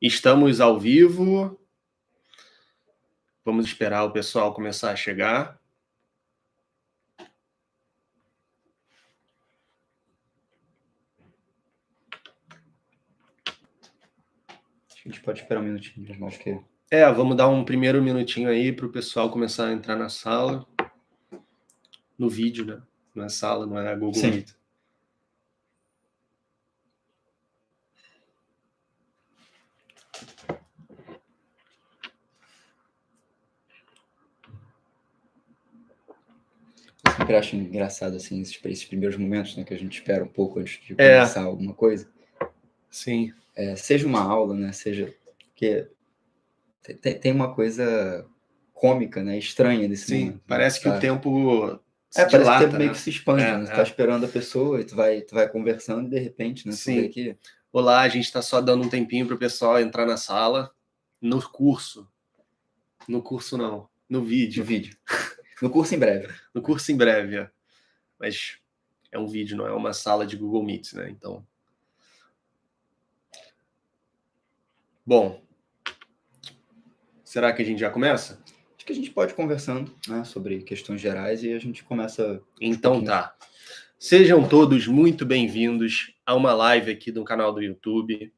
Estamos ao vivo. Vamos esperar o pessoal começar a chegar. A gente pode esperar um minutinho, mesmo, acho que... Vamos dar um primeiro minutinho aí para o pessoal começar a entrar na sala. No vídeo, né? Não é sala, não é a Google Sim. Meet. Eu sempre acho engraçado, assim, esses primeiros momentos, né, que a gente espera um pouco antes de começar alguma coisa. Sim. Seja uma aula, né, seja... Porque tem uma coisa cômica, né, estranha nesse momento. Sim, parece que o tempo se parece dilata, que o tempo né? meio que se expande, né? Você tá esperando a pessoa e tu vai conversando e de repente, né, tu vê Sim. que... Olá, a gente está só dando um tempinho para o pessoal entrar na sala. No curso. No curso não, no vídeo. No vídeo. No curso em breve. No curso em breve, Mas é um vídeo, não é uma sala de Google Meet, né? Então... Bom, será que a gente já começa? Acho que a gente pode ir conversando, né, sobre questões gerais e a gente começa... Então tá. Sejam todos muito bem-vindos a uma live aqui do canal do YouTube.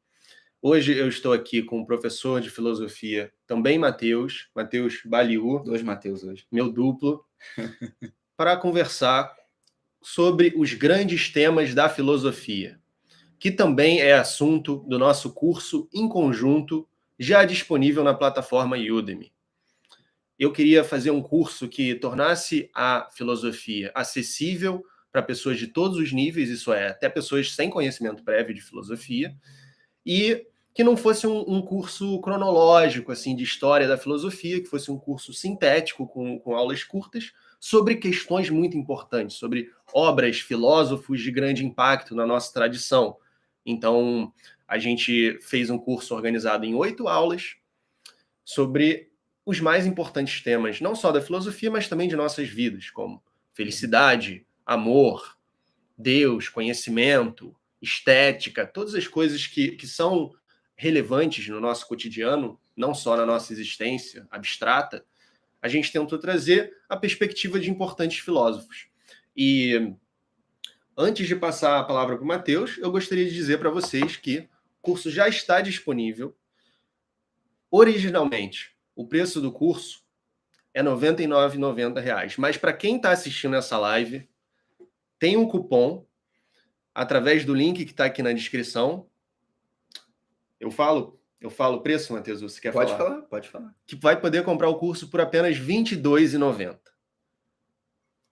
Hoje eu estou aqui com o professor de filosofia, também Matheus Baliu. 2 Matheus hoje. Meu duplo. Para conversar sobre os grandes temas da filosofia, que também é assunto do nosso curso em conjunto, já disponível na plataforma Udemy. Eu queria fazer um curso que tornasse a filosofia acessível para pessoas de todos os níveis, isso é, até pessoas sem conhecimento prévio de filosofia, e que não fosse um curso cronológico, assim, de história da filosofia, que fosse um curso sintético, com aulas curtas, sobre questões muito importantes, sobre obras, filósofos de grande impacto na nossa tradição. Então, a gente fez um curso organizado em 8 aulas sobre os mais importantes temas, não só da filosofia, mas também de nossas vidas, como felicidade, amor, Deus, conhecimento, estética, todas as coisas que são relevantes no nosso cotidiano, não só na nossa existência abstrata, a gente tentou trazer a perspectiva de importantes filósofos. E antes de passar a palavra para o Matheus, eu gostaria de dizer para vocês que o curso já está disponível. Originalmente, o preço do curso é R$ 99,90. Mas para quem está assistindo essa live, tem um cupom através do link que está aqui na descrição. Eu falo o preço, Matheus, você quer falar? Pode falar. Que vai poder comprar o curso por apenas R$ 22,90.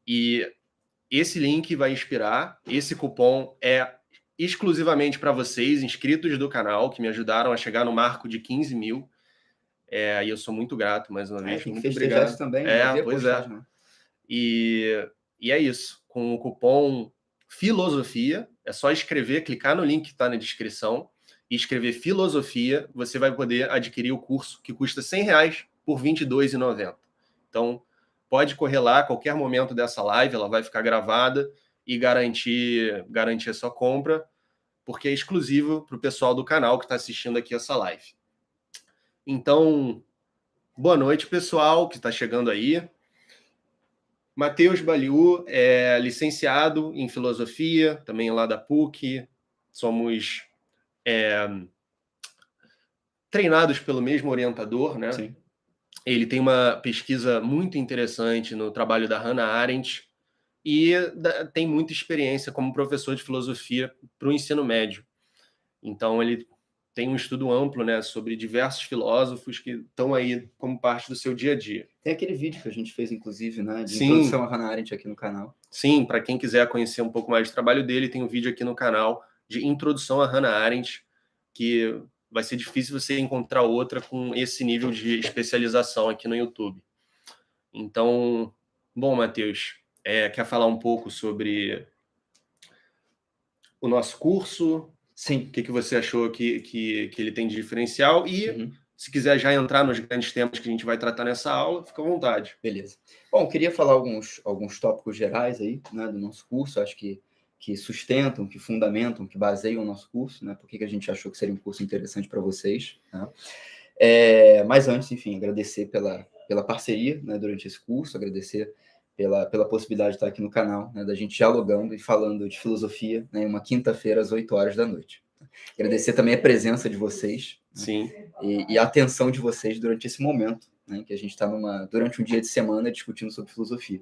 E esse link vai inspirar, esse cupom é exclusivamente para vocês, inscritos do canal, que me ajudaram a chegar no marco de 15 mil. E eu sou muito grato, mais uma vez. Tem que muito festejar obrigado. isso também, né? Pois é. Né? E é isso. Com o cupom FILOSOFIA, é só escrever, clicar no link que está na descrição e escrever filosofia, você vai poder adquirir o curso que custa R$100 por R$ 22,90. Então, pode correr lá a qualquer momento dessa live, ela vai ficar gravada e garantir a sua compra, porque é exclusivo para o pessoal do canal que está assistindo aqui essa live. Então, boa noite, pessoal, que está chegando aí. Matheus Baliu é licenciado em filosofia, também lá da PUC. Somos treinados pelo mesmo orientador, né? Sim. Ele tem uma pesquisa muito interessante no trabalho da Hannah Arendt e tem muita experiência como professor de filosofia para o ensino médio. Então, ele tem um estudo amplo, né, sobre diversos filósofos que estão aí como parte do seu dia a dia. Tem aquele vídeo que a gente fez, inclusive, né, de introdução a Hannah Arendt aqui no canal. Sim, para quem quiser conhecer um pouco mais do trabalho dele, tem um vídeo aqui no canal de introdução a Hannah Arendt, que vai ser difícil você encontrar outra com esse nível de especialização aqui no YouTube. Então, bom, Matheus, quer falar um pouco sobre o nosso curso? Sim. O que você achou que ele tem de diferencial? E se quiser já entrar nos grandes temas que a gente vai tratar nessa aula, fica à vontade. Beleza. Bom, eu queria falar alguns tópicos gerais aí, né, do nosso curso. Acho que que sustentam, que fundamentam, que baseiam o nosso curso, né? Por que a gente achou que seria um curso interessante para vocês, né? Mas antes, enfim, agradecer pela parceria, né, durante esse curso, agradecer pela possibilidade de estar aqui no canal, né, da gente dialogando e falando de filosofia, né, uma quinta-feira às 8 horas da noite. Agradecer também a presença de vocês, Sim. Né, e a atenção de vocês durante esse momento, né, que a gente está durante um dia de semana discutindo sobre filosofia.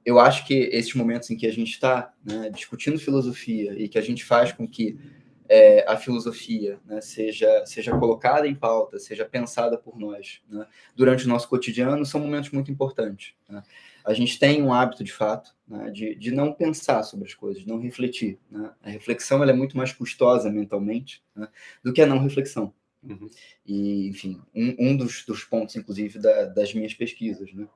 Eu acho que esses momentos em que a gente está, né, discutindo filosofia e que a gente faz com que a filosofia, né, seja colocada em pauta, seja pensada por nós, né, durante o nosso cotidiano, são momentos muito importantes, né? A gente tem um hábito, de fato, né, de não pensar sobre as coisas, de não refletir, né? A reflexão ela é muito mais custosa mentalmente, né, do que a não reflexão. Uhum. E, enfim, um dos pontos, inclusive, das minhas pesquisas, né?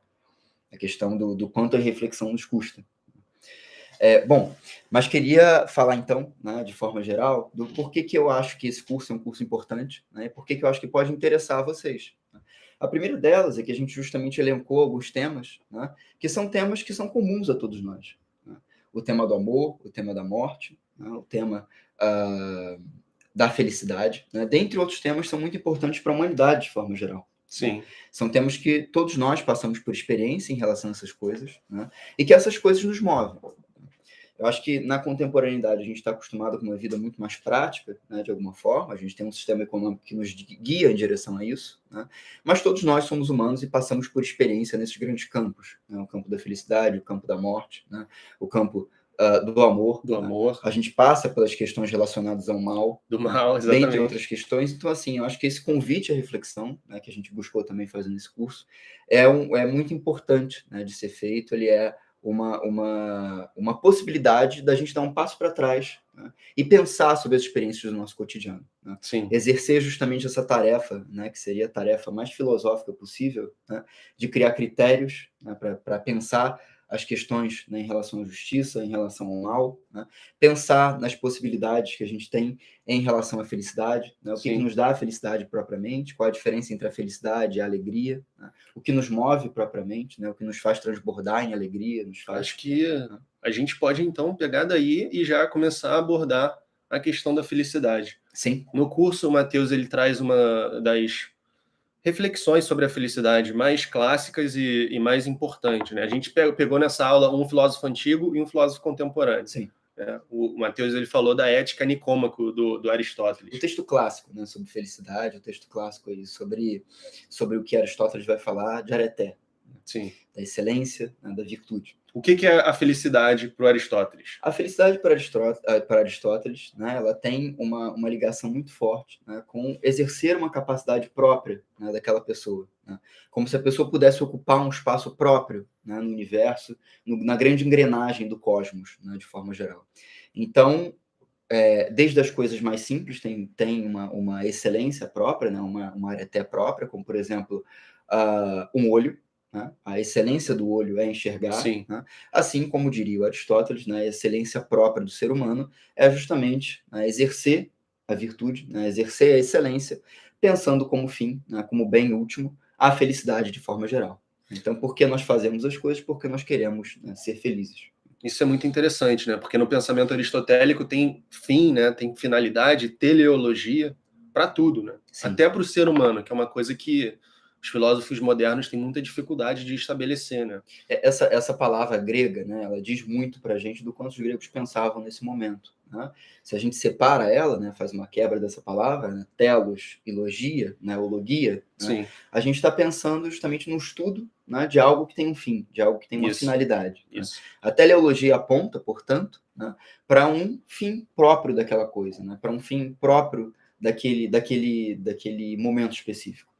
A questão do quanto a reflexão nos custa. Bom, mas queria falar então, né, de forma geral, do porquê que eu acho que esse curso é um curso importante, né, e porquê que eu acho que pode interessar a vocês. A primeira delas é que a gente justamente elencou alguns temas, né, que são temas que são comuns a todos nós, né? O tema do amor, o tema da morte, né, o tema da felicidade, né, dentre outros temas, são muito importantes para a humanidade de forma geral. Sim. São temas que todos nós passamos por experiência em relação a essas coisas, né, e que essas coisas nos movem. Eu acho que na contemporaneidade a gente está acostumado com uma vida muito mais prática, né, de alguma forma, a gente tem um sistema econômico que nos guia em direção a isso, né, mas todos nós somos humanos e passamos por experiência nesses grandes campos, né, o campo da felicidade, o campo da morte, né, o campo do amor. Do amor. A gente passa pelas questões relacionadas ao mal. Do mal, exatamente. Dentre outras questões. Então, assim, eu acho que esse convite à reflexão, né, que a gente buscou também fazendo esse curso, é muito importante, né, de ser feito. Ele é uma possibilidade da gente dar um passo para trás, né, e pensar sobre as experiências do nosso cotidiano, né? Sim. Exercer justamente essa tarefa, né, que seria a tarefa mais filosófica possível, né, de criar critérios, né, para pensar as questões, né, em relação à justiça, em relação ao mal, né? Pensar nas possibilidades que a gente tem em relação à felicidade, né? O que nos dá a felicidade propriamente, qual a diferença entre a felicidade e a alegria, né? O que nos move propriamente, né? O que nos faz transbordar em alegria, nos faz... Acho que a gente pode, então, pegar daí e já começar a abordar a questão da felicidade. Sim. No curso, o Matheus ele traz uma das reflexões sobre a felicidade mais clássicas e mais importantes, né? A gente pegou nessa aula um filósofo antigo e um filósofo contemporâneo. Sim. O Matheus ele falou da ética nicômaco do Aristóteles. O texto clássico, né, sobre felicidade, o texto clássico aí sobre o que Aristóteles vai falar de areté. Sim. Da excelência, né, da virtude. O que é a felicidade para o Aristóteles? A felicidade para Aristóteles, né, ela tem uma ligação muito forte, né, com exercer uma capacidade própria, né, daquela pessoa, né, como se a pessoa pudesse ocupar um espaço próprio, né, no universo, na grande engrenagem do cosmos, né, de forma geral. Então, desde as coisas mais simples, tem uma excelência própria, né, uma areté própria, como, por exemplo, um olho. Né? A excelência do olho é enxergar, né? Assim como diria o Aristóteles, né, a excelência própria do ser humano é justamente, né, exercer a virtude, né, exercer a excelência, pensando como fim, né, como bem último, a felicidade de forma geral. Então, por que nós fazemos as coisas? Porque nós queremos, né, ser felizes. Isso é muito interessante, né? Porque no pensamento aristotélico tem fim, né? Tem finalidade, teleologia para tudo, né? Sim. Até para o ser humano, que é uma coisa que os filósofos modernos têm muita dificuldade de estabelecer, né? Essa palavra grega, né, ela diz muito para a gente do quanto os gregos pensavam nesse momento, né? Se a gente separa ela, né, faz uma quebra dessa palavra, né, telos e logia, né, ou logia, né, a gente está pensando justamente no estudo, né, de algo que tem um fim, de algo que tem uma finalidade. Né? A teleologia aponta, portanto, né, para um fim próprio daquela coisa, né, para um fim próprio daquele momento específico.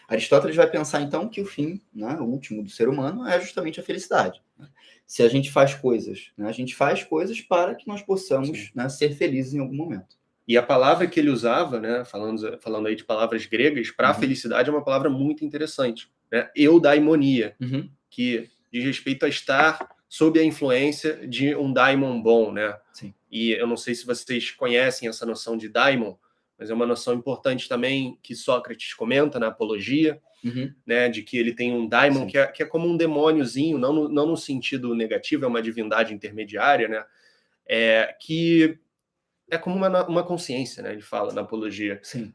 Aristóteles vai pensar, então, que o fim, né, o último do ser humano é justamente a felicidade. Né? Se a gente faz coisas, né, a gente faz coisas para que nós possamos, né, ser felizes em algum momento. E a palavra que ele usava, né, falando aí de palavras gregas, para a felicidade é uma palavra muito interessante, né? Eudaimonia, que diz respeito a estar sob a influência de um daimon bom, né? Sim. E eu não sei se vocês conhecem essa noção de daimon, mas é uma noção importante também que Sócrates comenta na Apologia, né, de que ele tem um daimon que é como um demôniozinho, não no sentido negativo, é uma divindade intermediária, né, que é como uma consciência, né? Ele fala na Apologia. Sim.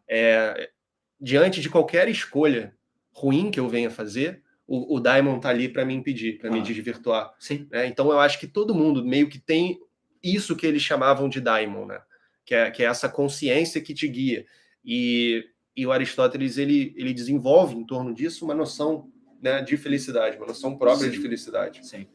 Diante de qualquer escolha ruim que eu venha fazer, o daimon tá ali para me impedir, para me desvirtuar. Sim. Então eu acho que todo mundo meio que tem isso que eles chamavam de daimon, né? Que é essa consciência que te guia. E o Aristóteles ele desenvolve em torno disso uma noção, né, de felicidade, uma noção própria de felicidade. Sim.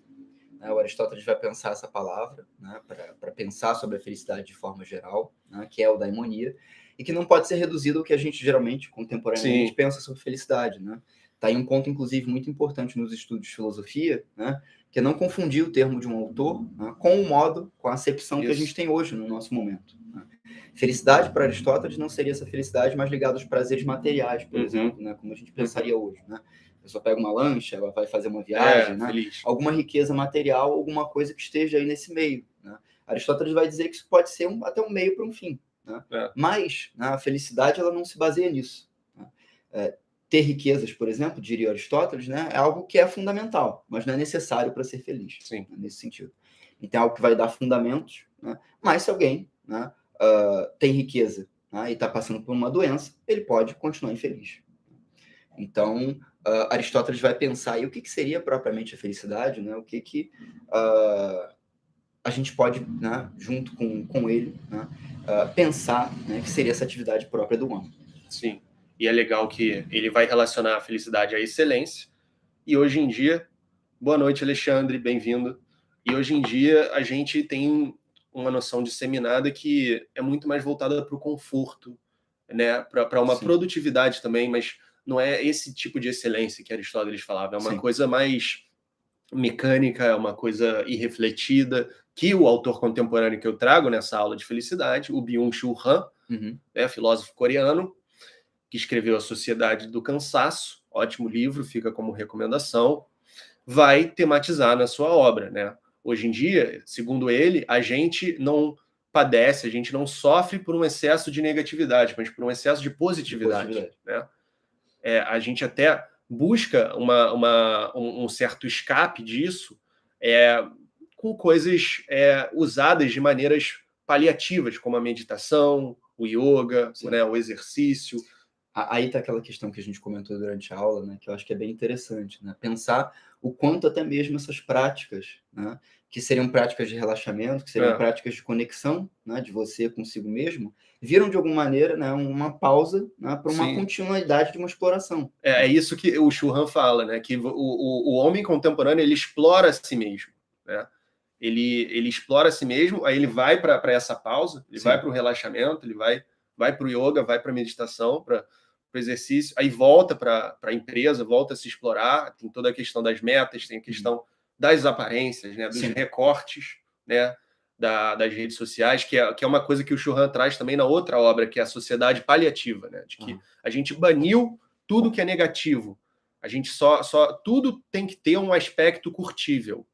O Aristóteles vai pensar essa palavra, né, para pensar sobre a felicidade de forma geral, né, que é o daimonia, e que não pode ser reduzido ao que a gente geralmente, contemporaneamente, pensa sobre felicidade. Né? Tá aí um ponto, inclusive, muito importante nos estudos de filosofia, né, que é não confundir o termo de um autor, né, com o modo, com a acepção que a gente tem hoje no nosso momento. Né? Felicidade, para Aristóteles, não seria essa felicidade mais ligada aos prazeres materiais, por exemplo, né, como a gente pensaria hoje. Né? A pessoa pega uma lancha, ela vai fazer uma viagem, né? Alguma riqueza material, alguma coisa que esteja aí nesse meio. Né? Aristóteles vai dizer que isso pode ser até um meio para um fim. Né? Mas, né, a felicidade ela não se baseia nisso. Né? Ter riquezas, por exemplo, diria Aristóteles, né, é algo que é fundamental, mas não é necessário para ser feliz. Né, nesse sentido. Então é algo que vai dar fundamentos. Né? Mas se alguém, né, tem riqueza, né, e está passando por uma doença, ele pode continuar infeliz. Então, Aristóteles vai pensar aí o que seria propriamente a felicidade, né? O que a gente pode, né, junto com ele, né, pensar, né, que seria essa atividade própria do homem. Sim, e é legal que ele vai relacionar a felicidade à excelência, e hoje em dia, boa noite, Alexandre, bem-vindo, e hoje em dia a gente tem uma noção disseminada que é muito mais voltada para o conforto, né, para uma produtividade também, mas não é esse tipo de excelência que Aristóteles falava, é uma coisa mais mecânica, é uma coisa irrefletida, que o autor contemporâneo que eu trago nessa aula de felicidade, o Byung-Chul Han, né, filósofo coreano, que escreveu A Sociedade do Cansaço, ótimo livro, fica como recomendação, vai tematizar na sua obra. Né? Hoje em dia, segundo ele, a gente não padece, a gente não sofre por um excesso de negatividade, mas por um excesso de positividade. Né? A gente até busca um certo escape disso com coisas usadas de maneiras paliativas, como a meditação, o yoga, né, o exercício. Aí está aquela questão que a gente comentou durante a aula, né, que eu acho que é bem interessante, né, pensar o quanto até mesmo essas práticas, né, que seriam práticas de relaxamento, que seriam práticas de conexão, né, de você consigo mesmo, viram de alguma maneira, né, uma pausa, né, para uma continuidade de uma exploração. É isso que o Churran fala, né, que o homem contemporâneo ele explora a si mesmo. Né? Ele explora a si mesmo, aí ele vai para essa pausa, ele vai para o relaxamento, ele vai para o yoga, vai para a meditação, para o exercício, aí volta para a empresa, volta a se explorar, tem toda a questão das metas, tem a questão das aparências, né, dos recortes, né, das redes sociais, que é uma coisa que o Churran traz também na outra obra, que é a Sociedade Paliativa, né, de que a gente baniu tudo que é negativo, a gente tudo tem que ter um aspecto curtível.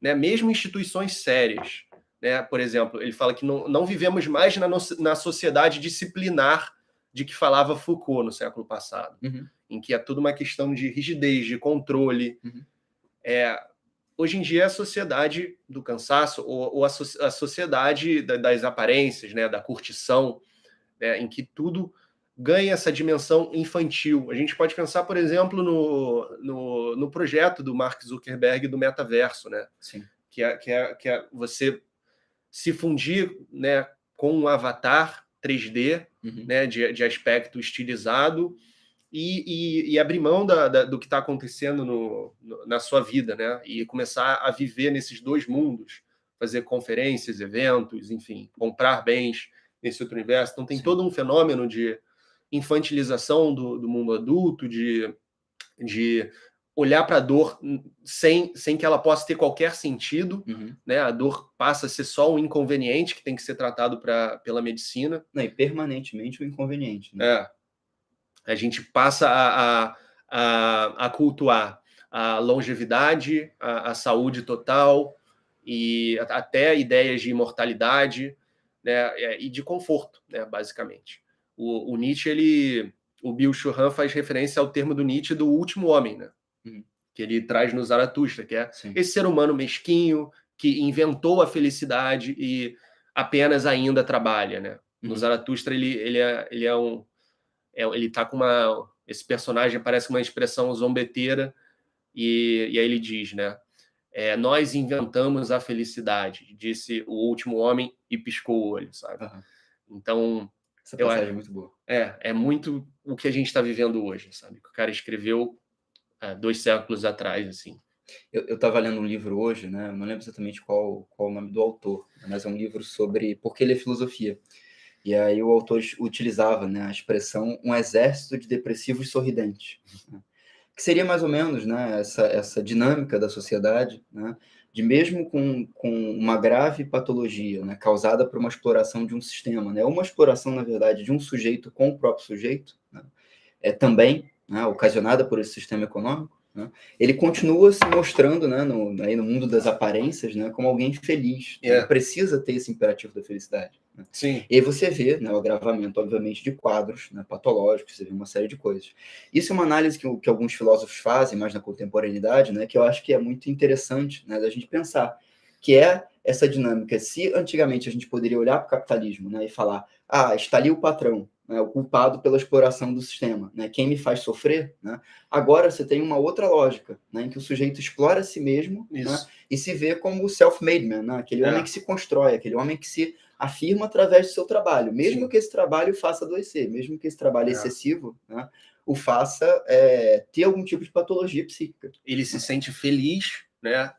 Né? Mesmo instituições sérias. Né? Por exemplo, ele fala que não vivemos mais na sociedade disciplinar de que falava Foucault no século passado, em que é tudo uma questão de rigidez, de controle. Hoje em dia é a sociedade do cansaço, ou a sociedade das aparências, né? Da curtição, né? Em que tudo ganha essa dimensão infantil. A gente pode pensar, por exemplo, no projeto do Mark Zuckerberg do metaverso, né? Que é você se fundir, né, com um avatar 3D, né, de aspecto estilizado e abrir mão do que está acontecendo na sua vida, né? E começar a viver nesses dois mundos, fazer conferências, eventos, enfim, comprar bens nesse outro universo. Então tem todo um fenômeno de infantilização do mundo adulto, de olhar para a dor sem que ela possa ter qualquer sentido, né? A dor passa a ser só um inconveniente que tem que ser tratado pela medicina. Não, e permanentemente um inconveniente. Né? A gente passa a cultuar a longevidade, a saúde total e até ideias de imortalidade, né? E de conforto, né? Basicamente. O Nietzsche, o Byung-Chul Han faz referência ao termo do Nietzsche do último homem, né? Que ele traz no Zaratustra, que é esse ser humano mesquinho, que inventou a felicidade e apenas ainda trabalha, né? No Zaratustra ele tá com esse personagem parece uma expressão zombeteira e aí ele diz, né? Nós inventamos a felicidade, disse o último homem e piscou o olho, sabe? Então, essa passagem é muito boa. É muito o que a gente está vivendo hoje, sabe? Que o cara escreveu 2 séculos atrás, assim. Eu estava lendo um livro hoje, né? Eu não lembro exatamente qual o nome do autor, mas é um livro sobre por que ler filosofia. E aí o autor utilizava, né, a expressão um exército de depressivos sorridentes, né? Que seria mais ou menos, né, essa dinâmica da sociedade, né, de mesmo com uma grave patologia, né, causada por uma exploração de um sistema, né, uma exploração, na verdade, de um sujeito com o próprio sujeito, né, também, né, ocasionada por esse sistema econômico, né, ele continua se mostrando, né, aí no mundo das aparências, né, como alguém feliz, né, precisa ter esse imperativo da felicidade. Né? Sim. E aí você vê, né, o agravamento, obviamente, de quadros, né, patológicos, você vê uma série de coisas. Isso é uma análise que alguns filósofos fazem, mais na contemporaneidade, né, que eu acho que é muito interessante, né, da gente pensar, que é essa dinâmica. Se antigamente a gente poderia olhar para o capitalismo, né, e falar, está ali o patrão, né, o culpado pela exploração do sistema, né, quem me faz sofrer, né, agora você tem uma outra lógica, né, em que o sujeito explora a si mesmo, né, e se vê como o self-made man, né, aquele homem que se constrói, aquele homem que se afirma através do seu trabalho, mesmo que esse trabalho faça adoecer, mesmo que esse trabalho excessivo, né, o faça ter algum tipo de patologia psíquica. Ele se sente feliz, né,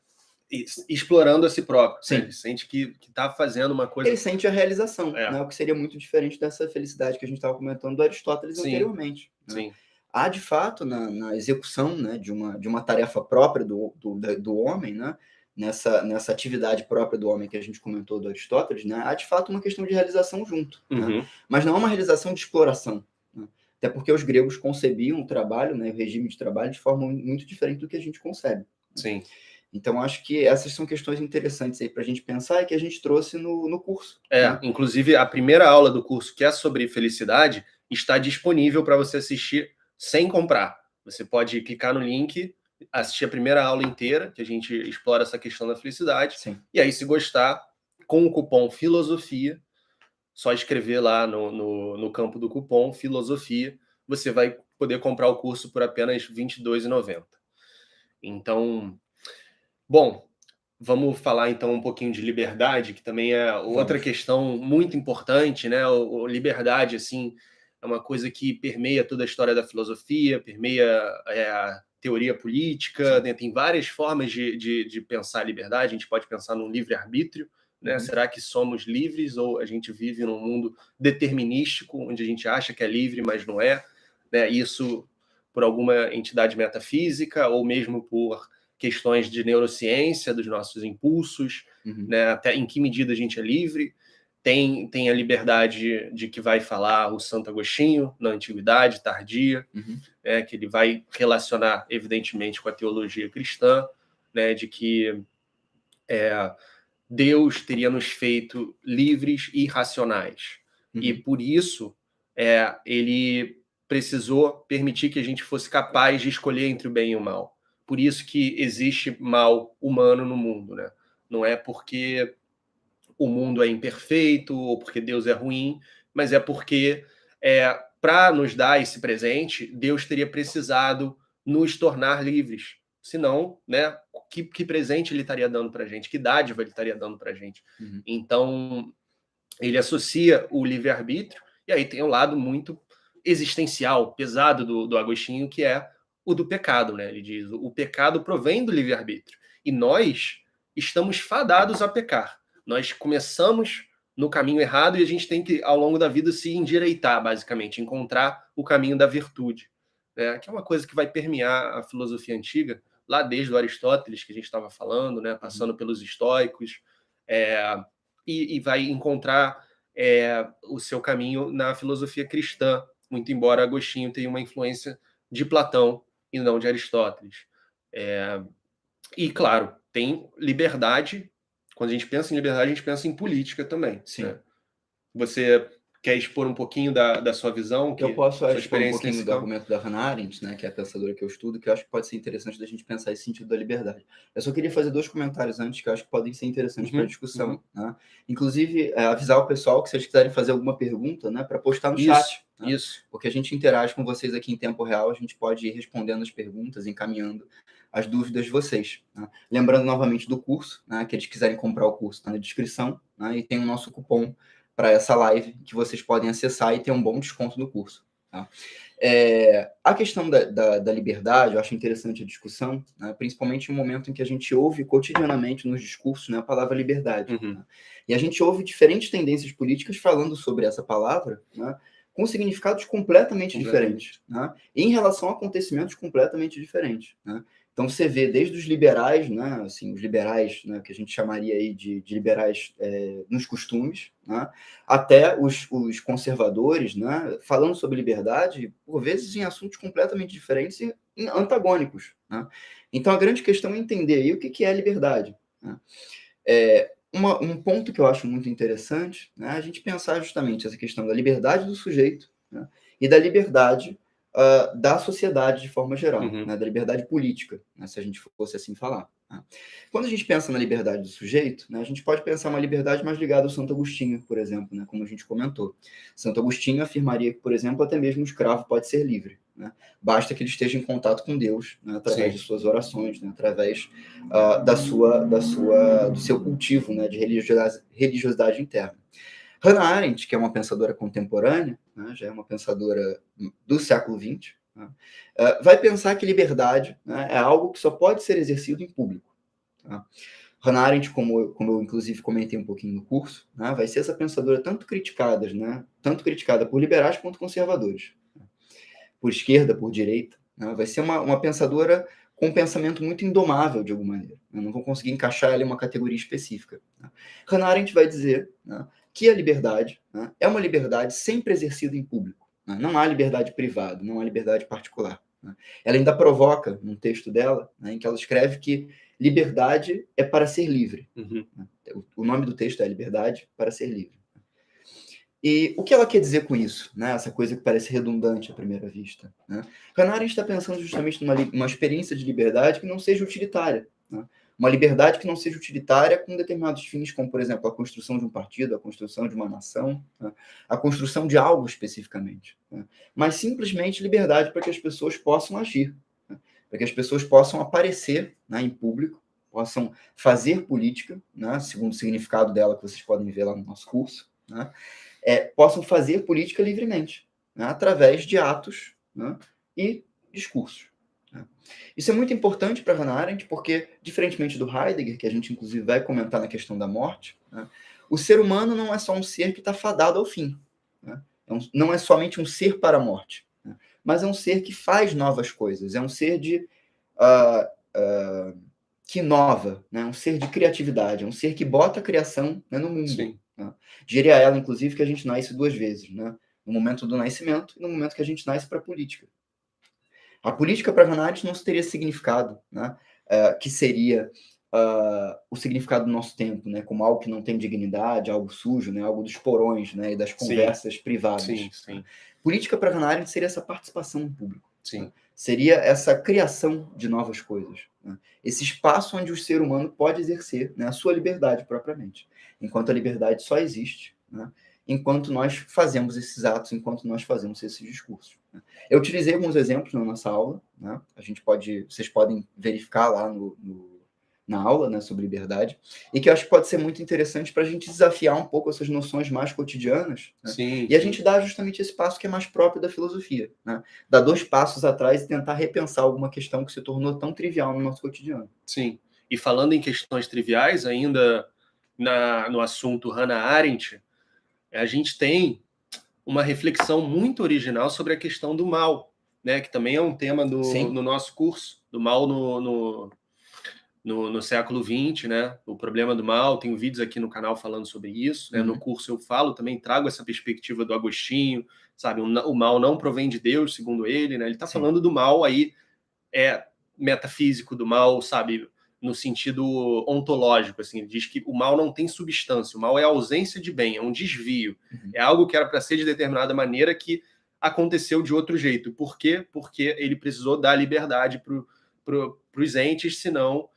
explorando a si próprio. Sim. Né? Ele sente que está fazendo uma coisa... Ele sente a realização, né, o que seria muito diferente dessa felicidade que a gente estava comentando do Aristóteles anteriormente. Né? Sim. Há, de fato, na execução, né, de uma tarefa própria do homem, né, nessa atividade própria do homem que a gente comentou do Aristóteles, né, há, de fato, uma questão de realização junto. Né? Mas não é uma realização de exploração. Né? Até porque os gregos concebiam o trabalho, né, o regime de trabalho, de forma muito diferente do que a gente concebe. Né? Sim. Então, acho que essas são questões interessantes aí para a gente pensar e que a gente trouxe no curso. Né? Inclusive, a primeira aula do curso, que é sobre felicidade, está disponível para você assistir sem comprar. Você pode clicar no link, assistir a primeira aula inteira, que a gente explora essa questão da felicidade. Sim. E aí, se gostar, com o cupom FILOSOFIA, só escrever lá no campo do cupom FILOSOFIA, você vai poder comprar o curso por apenas R$ 22,90. Então, bom, vamos falar então um pouquinho de liberdade, que também é outra questão muito importante, né? Liberdade, assim, é uma coisa que permeia toda a história da filosofia, permeia a teoria política, né? Tem várias formas de pensar a liberdade. A gente pode pensar num livre-arbítrio, né? Será que somos livres ou a gente vive num mundo determinístico, onde a gente acha que é livre, mas não é? Né? Isso por alguma entidade metafísica ou mesmo por questões de neurociência, dos nossos impulsos, né? Até em que medida a gente é livre. Tem a liberdade de que vai falar o Santo Agostinho, na Antiguidade Tardia, né? Que ele vai relacionar, evidentemente, com a teologia cristã, né? De que Deus teria nos feito livres e racionais. E por isso, ele precisou permitir que a gente fosse capaz de escolher entre o bem e o mal. Por isso que existe mal humano no mundo, né? Não é porque o mundo é imperfeito ou porque Deus é ruim, mas é porque, para nos dar esse presente, Deus teria precisado nos tornar livres. Senão, né, que presente ele estaria dando para a gente? Que dádiva ele estaria dando para a gente? Então, ele associa o livre-arbítrio, e aí tem um lado muito existencial, pesado do Agostinho, que é o do pecado, né? Ele diz, o pecado provém do livre-arbítrio. E nós estamos fadados a pecar. Nós começamos no caminho errado e a gente tem que, ao longo da vida, se endireitar, basicamente, encontrar o caminho da virtude. Né? Que é uma coisa que vai permear a filosofia antiga, lá desde o Aristóteles, que a gente estava falando, né? Passando pelos estoicos, e vai encontrar o seu caminho na filosofia cristã, muito embora Agostinho tenha uma influência de Platão e não de Aristóteles. E, claro, tem liberdade. Quando a gente pensa em liberdade, a gente pensa em política também. Sim. Né? Você quer expor um pouquinho da sua visão? Eu posso sua expor um experiência pouquinho nesse do campo? argumento da Hannah Arendt, né, que é a pensadora que eu estudo, que eu acho que pode ser interessante da gente pensar esse sentido da liberdade. Eu só queria fazer 2 comentários antes que eu acho que podem ser interessantes para a discussão. Né? Inclusive, avisar o pessoal que se eles quiserem fazer alguma pergunta, né, para postar no chat. Né? Isso. Porque a gente interage com vocês aqui em tempo real, a gente pode ir respondendo as perguntas, encaminhando as dúvidas de vocês. Né? Lembrando novamente do curso, né, que eles quiserem comprar o curso, está na descrição, né, e tem o nosso cupom para essa live que vocês podem acessar e ter um bom desconto no curso. Tá? A questão da liberdade, eu acho interessante a discussão, né, principalmente no momento em que a gente ouve cotidianamente nos discursos, né, a palavra liberdade. Né? E a gente ouve diferentes tendências políticas falando sobre essa palavra, né, com significados completamente diferentes, né, em relação a acontecimentos completamente diferentes. Né? Então você vê desde os liberais, né, assim, os liberais, né, que a gente chamaria aí de liberais nos costumes, né, até os conservadores, né, falando sobre liberdade, por vezes em assuntos completamente diferentes e antagônicos. Né? Então a grande questão é entender aí o que é a liberdade. Né? Um ponto que eu acho muito interessante, né, a gente pensar justamente essa questão da liberdade do sujeito, né, e da liberdade da sociedade de forma geral, né, da liberdade política, né, se a gente fosse assim falar. Né. Quando a gente pensa na liberdade do sujeito, né, a gente pode pensar uma liberdade mais ligada ao Santo Agostinho, por exemplo, né, como a gente comentou. Santo Agostinho afirmaria que, por exemplo, até mesmo o escravo pode ser livre. Né, basta que ele esteja em contato com Deus, né, através de suas orações, né, através do seu cultivo, né, de religiosidade interna. Hannah Arendt, que é uma pensadora contemporânea, né, já é uma pensadora do século XX, né, vai pensar que liberdade, né, é algo que só pode ser exercido em público. Tá? Hannah Arendt, como eu inclusive comentei um pouquinho no curso, né, vai ser essa pensadora tanto criticada por liberais quanto conservadores, né, por esquerda, por direita, né, vai ser uma pensadora com um pensamento muito indomável, de alguma maneira. Eu não vou conseguir encaixar ela em uma categoria específica. Né. Hannah Arendt vai dizer, né, que a liberdade, né, é uma liberdade sempre exercida em público. Né. Não há liberdade privada, não há liberdade particular. Né. Ela ainda provoca, num texto dela, né, em que ela escreve que liberdade é para ser livre. Né. O nome do texto é Liberdade para ser livre. E o que ela quer dizer com isso? Né? Essa coisa que parece redundante à primeira vista. Né? Hannah Arendt está pensando justamente numa experiência de liberdade que não seja utilitária. Né? Uma liberdade que não seja utilitária com determinados fins, como, por exemplo, a construção de um partido, a construção de uma nação, né? A construção de algo especificamente. Né? Mas simplesmente liberdade para que as pessoas possam agir, né? Para que as pessoas possam aparecer, né, em público, possam fazer política, né, segundo o significado dela, que vocês podem ver lá no nosso curso, né? Possam fazer política livremente, né, através de atos, né, e discursos. Né. Isso é muito importante para Hannah Arendt, porque, diferentemente do Heidegger, que a gente inclusive vai comentar na questão da morte, né, o ser humano não é só um ser que está fadado ao fim. Né, não é somente um ser para a morte, né, mas é um ser que faz novas coisas, é um ser que inova, né, um ser de criatividade, é um ser que bota a criação, né, no mundo. Sim. Né? Diria ela, inclusive, que a gente nasce 2 vezes, né? No momento do nascimento e no momento que a gente nasce para a política. A política para Hannah Arendt não teria significado, né? Que seria o significado do nosso tempo, né? Como algo que não tem dignidade, algo sujo, né? Algo dos porões, né? E das conversas privadas. Sim. Né? Política para Hannah Arendt seria essa participação no público. Sim. Né? Seria essa criação de novas coisas. Né? Esse espaço onde o ser humano pode exercer, né, a sua liberdade propriamente. Enquanto a liberdade só existe, né, enquanto nós fazemos esses atos, enquanto nós fazemos esses discursos. Né? Eu utilizei alguns exemplos na nossa aula. Né? Vocês podem verificar lá na aula, né, sobre liberdade, e que eu acho que pode ser muito interessante para a gente desafiar um pouco essas noções mais cotidianas, né? Sim, e a gente dá justamente esse passo que é mais próprio da filosofia, né? Dar 2 passos atrás e tentar repensar alguma questão que se tornou tão trivial no nosso cotidiano. Sim, e falando em questões triviais, ainda no assunto Hannah Arendt, a gente tem uma reflexão muito original sobre a questão do mal, né? Que também é um tema no nosso curso, do mal no século XX, né? O problema do mal, tenho vídeos aqui no canal falando sobre isso, né? No curso eu falo, também trago essa perspectiva do Agostinho, sabe? O mal não provém de Deus, segundo ele, né? Ele está falando do mal aí, metafísico do mal, sabe? no sentido ontológico, assim, ele diz que o mal não tem substância, o mal é a ausência de bem, é um desvio, é algo que era para ser de determinada maneira que aconteceu de outro jeito. Por quê? Porque ele precisou dar liberdade para os entes, senão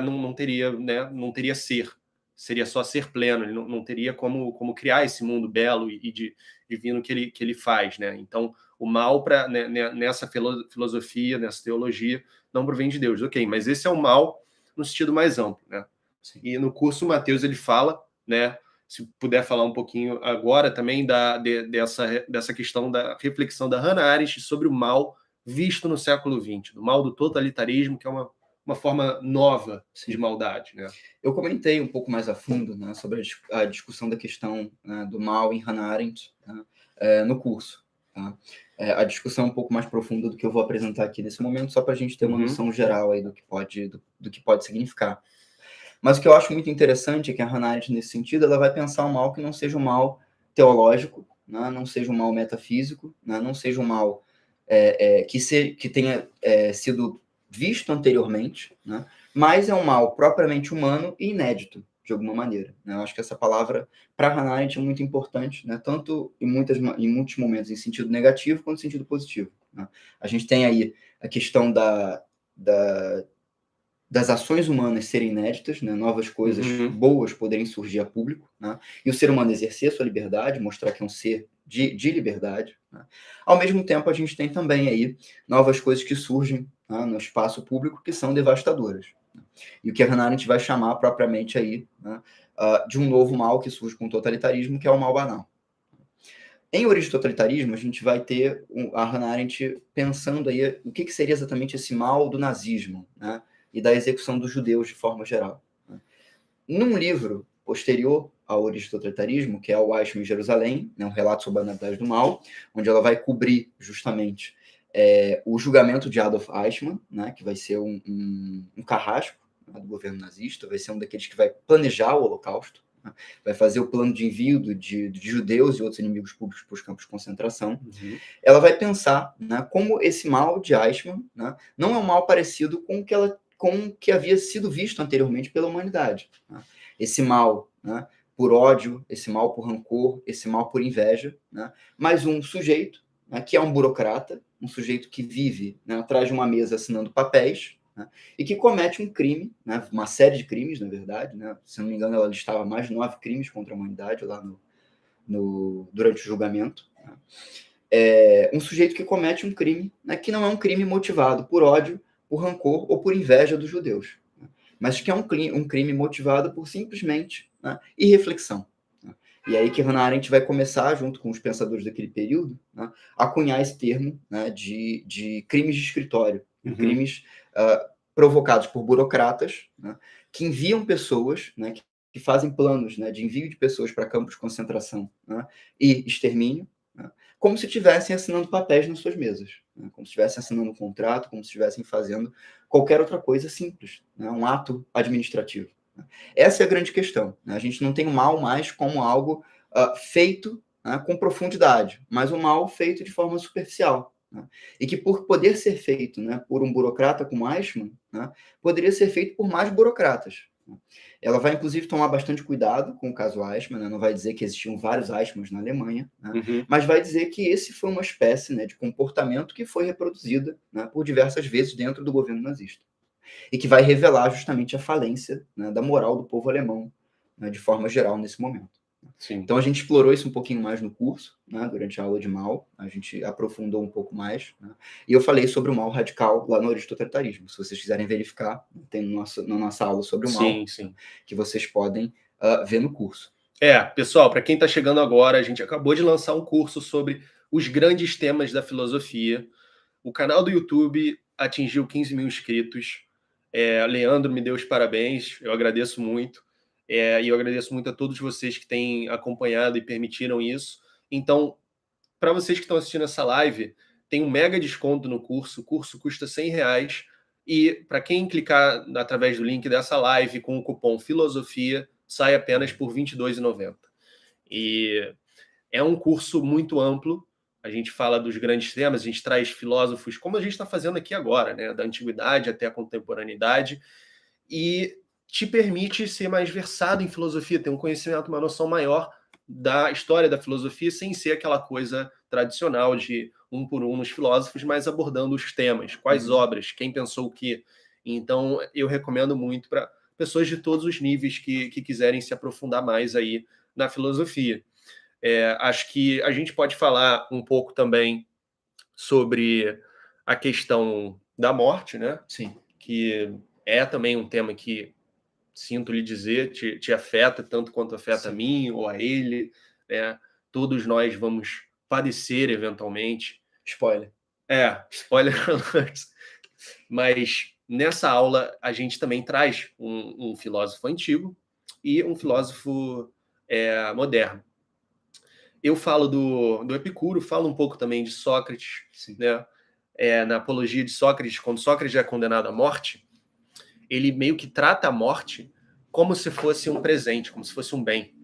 não teria, né, não teria ser. Seria só ser pleno, ele não teria como criar esse mundo belo e divino que ele faz. Né? Então, o mal, nessa filosofia, nessa teologia, não provém de Deus. Ok, mas esse é o mal no sentido mais amplo. Né? E no curso, Mateus ele fala, né, se puder falar um pouquinho agora também dessa questão da reflexão da Hannah Arendt sobre o mal visto no século XX, do mal do totalitarismo, que é uma forma nova de maldade. Né? Eu comentei um pouco mais a fundo, né, sobre a discussão da questão, né, do mal em Hannah Arendt, né, no curso. Tá? A discussão é um pouco mais profunda do que eu vou apresentar aqui nesse momento, só para a gente ter uma noção geral aí do que pode significar. Mas o que eu acho muito interessante é que a Hannah Arendt, nesse sentido, ela vai pensar um mal que não seja um mal teológico, né, não seja um mal metafísico, né, não seja um mal que tenha sido visto anteriormente, né, mas é um mal propriamente humano e inédito, de alguma maneira. Né? Eu acho que essa palavra, para a Hannah Arendt, é muito importante, né, tanto em muitos momentos em sentido negativo quanto em sentido positivo. Né? A gente tem aí a questão das ações humanas serem inéditas, né? Novas coisas boas poderem surgir a público, né? E o ser humano exercer sua liberdade, mostrar que é um ser de liberdade. Né? Ao mesmo tempo, a gente tem também aí novas coisas que surgem, né, no espaço público que são devastadoras. Né? E o que a Hannah Arendt vai chamar propriamente aí, né, de um novo mal que surge com o totalitarismo, que é o mal banal. Em Origem do Totalitarismo, a gente vai ter a Hannah Arendt pensando aí o que seria exatamente esse mal do nazismo, né? E da execução dos judeus de forma geral. Né? Num livro posterior ao Origem do Totalitarismo, que é o Eichmann em Jerusalém, né, um relato sobre a banalidade do mal, onde ela vai cobrir justamente o julgamento de Adolf Eichmann, né, que vai ser um carrasco, né, do governo nazista, vai ser um daqueles que vai planejar o Holocausto, né, vai fazer o plano de envio de judeus e outros inimigos públicos para os campos de concentração. Ela vai pensar, né, como esse mal de Eichmann, né, não é um mal parecido com o que havia sido visto anteriormente pela humanidade. Né? Esse mal, né, por ódio, esse mal por rancor, esse mal por inveja, né? Mas um sujeito, né, que é um burocrata, um sujeito que vive, né, atrás de uma mesa assinando papéis, né, e que comete um crime, né, uma série de crimes, na verdade. Né? Se não me engano, ela listava mais de 9 crimes contra a humanidade lá durante o julgamento. Né? Um sujeito que comete um crime, né, que não é um crime motivado por ódio, por rancor ou por inveja dos judeus, né? Mas que é um crime motivado por simplesmente, né, irreflexão. Né? E aí que Hannah Arendt vai começar, junto com os pensadores daquele período, né, a cunhar esse termo, né, de crimes de escritório, crimes provocados por burocratas, né, que enviam pessoas, né, que fazem planos, né, de envio de pessoas para campos de concentração, né, e extermínio, né, como se estivessem assinando papéis nas suas mesas, né? Como se estivessem assinando um contrato, como se estivessem fazendo qualquer outra coisa simples, né? Um ato administrativo. Né? Essa é a grande questão. Né? A gente não tem o mal mais como algo feito, né, com profundidade, mas o mal feito de forma superficial. Né? E que por poder ser feito, né, por um burocrata como Eichmann, né, poderia ser feito por mais burocratas. Ela vai, inclusive, tomar bastante cuidado com o caso Eichmann, né? Não vai dizer que existiam vários Eichmanns na Alemanha, né? Mas vai dizer que esse foi uma espécie, né, de comportamento que foi reproduzida, né, por diversas vezes dentro do governo nazista. E que vai revelar justamente a falência, né, da moral do povo alemão, né, de forma geral nesse momento. Sim. Então a gente explorou isso um pouquinho mais no curso, né, durante a aula de mal, a gente aprofundou um pouco mais, né, e eu falei sobre o mal radical lá no Origem do Totalitarismo. Se vocês quiserem verificar, tem na nossa aula sobre o mal, sim. Que vocês podem ver no curso. Pessoal, para quem está chegando agora, a gente acabou de lançar um curso sobre os grandes temas da filosofia. O canal do YouTube atingiu 15 mil inscritos. Leandro me deu os parabéns, eu agradeço muito. E eu agradeço muito a todos vocês que têm acompanhado e permitiram isso. Então, para vocês que estão assistindo essa live, tem um mega desconto no curso. O curso custa R$100. E para quem clicar através do link dessa live com o cupom FILOSOFIA, sai apenas por R$22,90. E é um curso muito amplo. A gente fala dos grandes temas, a gente traz filósofos, como a gente está fazendo aqui agora, né? Da antiguidade até a contemporaneidade. e te permite ser mais versado em filosofia, ter um conhecimento, uma noção maior da história da filosofia, sem ser aquela coisa tradicional de um por um nos filósofos, mas abordando os temas, quais obras, quem pensou o quê. Então, eu recomendo muito para pessoas de todos os níveis que quiserem se aprofundar mais aí na filosofia. Acho que a gente pode falar um pouco também sobre a questão da morte, né? Sim. Que é também um tema que, sinto lhe dizer, te afeta tanto quanto afeta a mim ou a ele, né? Todos nós vamos padecer eventualmente. Spoiler. Spoiler alert. Mas nessa aula a gente também traz um filósofo antigo e um filósofo moderno. Eu falo do Epicuro, falo um pouco também de Sócrates, né? Na Apologia de Sócrates, quando Sócrates é condenado à morte, ele meio que trata a morte como se fosse um presente, como se fosse um bem,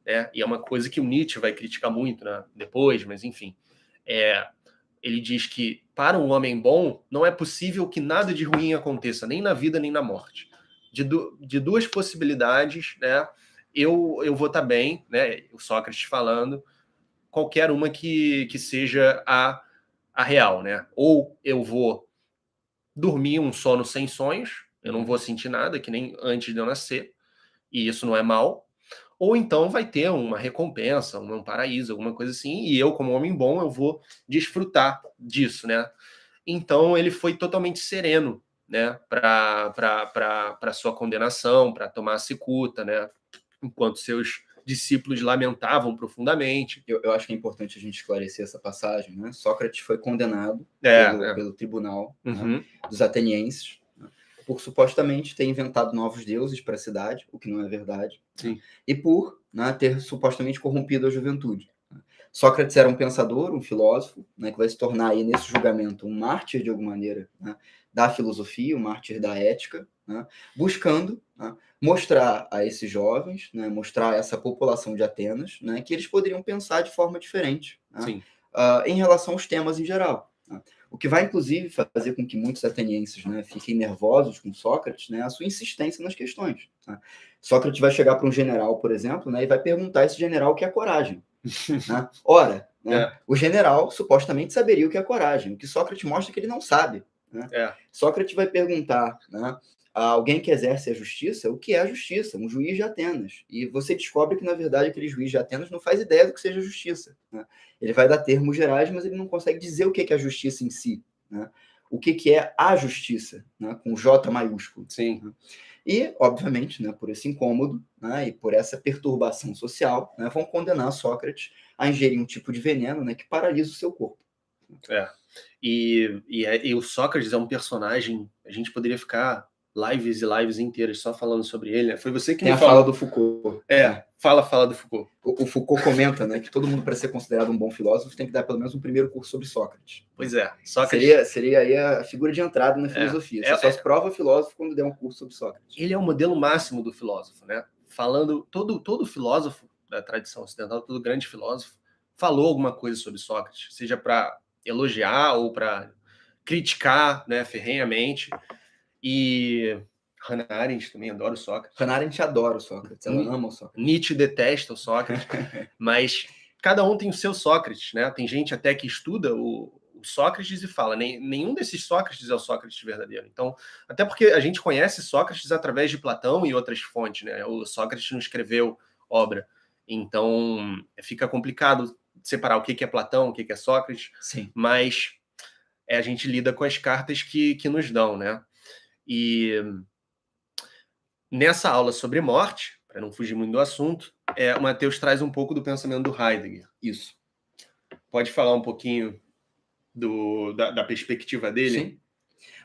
né? E é uma coisa que o Nietzsche vai criticar muito, né? Depois, mas enfim. Ele diz que para um homem bom não é possível que nada de ruim aconteça, nem na vida nem na morte. De duas possibilidades, né? Eu vou estar bem, né? O Sócrates falando, qualquer uma que seja a real, né? Ou eu vou dormir um sono sem sonhos, eu não vou sentir nada, que nem antes de eu nascer, e isso não é mal. Ou então vai ter uma recompensa, um paraíso, alguma coisa assim, e eu, como homem bom, eu vou desfrutar disso, né? Então ele foi totalmente sereno, né, para sua condenação, para tomar a cicuta, né? Enquanto seus discípulos lamentavam profundamente. Eu acho que é importante a gente esclarecer essa passagem, né? Sócrates foi condenado pelo tribunal, né, dos atenienses, né, por supostamente ter inventado novos deuses para a cidade, o que não é verdade, Sim. E por, né, ter supostamente corrompido a juventude. Sócrates era um pensador, um filósofo, né, que vai se tornar aí nesse julgamento um mártir de alguma maneira, né, da filosofia, um mártir da ética, né, buscando, né, mostrar a esses jovens, né, mostrar a essa população de Atenas, né, que eles poderiam pensar de forma diferente, né, em relação aos temas em geral. Né. O que vai, inclusive, fazer com que muitos atenienses, né, fiquem nervosos com Sócrates, né, a sua insistência nas questões. Né. Sócrates vai chegar para um general, por exemplo, né, e vai perguntar a esse general o que é coragem. Né? Ora, né, o general supostamente saberia o que é coragem, o que Sócrates mostra que ele não sabe. Né? Sócrates vai perguntar, né, a alguém que exerce a justiça o que é a justiça, um juiz de Atenas. E você descobre que, na verdade, aquele juiz de Atenas não faz ideia do que seja justiça. Né? Ele vai dar termos gerais, mas ele não consegue dizer o que é a justiça em si. Né? O que é a justiça, né, com J maiúsculo. Sim. Né? E, obviamente, né, por esse incômodo, né, e por essa perturbação social, né, vão condenar Sócrates a ingerir um tipo de veneno, né, que paralisa o seu corpo. E o Sócrates é um personagem, a gente poderia ficar lives e lives inteiras só falando sobre ele. Né? Foi você que Tem me a falou. fala do Foucault. Né? Fala do Foucault. O Foucault comenta, né, que todo mundo, para ser considerado um bom filósofo, tem que dar pelo menos um primeiro curso sobre Sócrates. Pois é. Sócrates seria aí a figura de entrada na filosofia. Você só se prova filósofo quando der um curso sobre Sócrates. Ele é o modelo máximo do filósofo, né? Falando, todo filósofo da tradição ocidental, todo grande filósofo, falou alguma coisa sobre Sócrates, seja para elogiar ou para criticar, né, ferrenhamente. E Hannah Arendt também adora o Sócrates. Hannah Arendt adora o Sócrates, ela ama o Sócrates. Nietzsche detesta o Sócrates, mas cada um tem o seu Sócrates, né? Tem gente até que estuda o Sócrates e fala, nenhum desses Sócrates é o Sócrates verdadeiro. Então, até porque a gente conhece Sócrates através de Platão e outras fontes, né? O Sócrates não escreveu obra. Então, fica complicado separar o que é Platão, o que é Sócrates. Sim. Mas a gente lida com as cartas que nos dão, né? E nessa aula sobre morte, para não fugir muito do assunto, o Matheus traz um pouco do pensamento do Heidegger. Isso. Pode falar um pouquinho da perspectiva dele? Sim.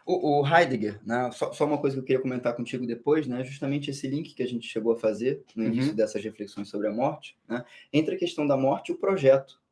O Heidegger, né, só uma coisa que eu queria comentar contigo depois, né, justamente esse link que a gente chegou a fazer no início dessas reflexões sobre a morte, né, entre a questão da morte e o projeto.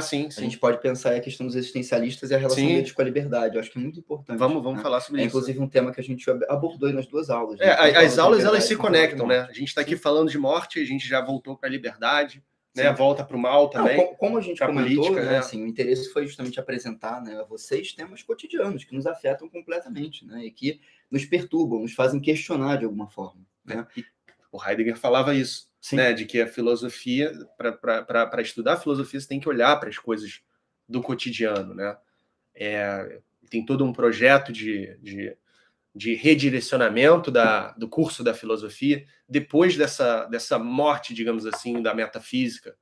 Sim. A gente pode pensar a questão dos existencialistas e a relação deles com a liberdade. Eu acho que é muito importante. Vamos falar sobre isso. Inclusive um tema que a gente abordou nas duas aulas. Né? As aulas, elas se conectam, né? A gente está aqui falando de morte, a gente já voltou para a liberdade, né? Volta para o mal também. Não, como a gente comentou, política, né, assim, o interesse foi justamente apresentar, né, a vocês temas cotidianos que nos afetam completamente, né, e que nos perturbam, nos fazem questionar de alguma forma. Né? E o Heidegger falava isso, né, de que a filosofia, para estudar a filosofia, você tem que olhar para as coisas do cotidiano, né? Tem todo um projeto de redirecionamento do curso da filosofia, depois dessa morte, digamos assim, da metafísica,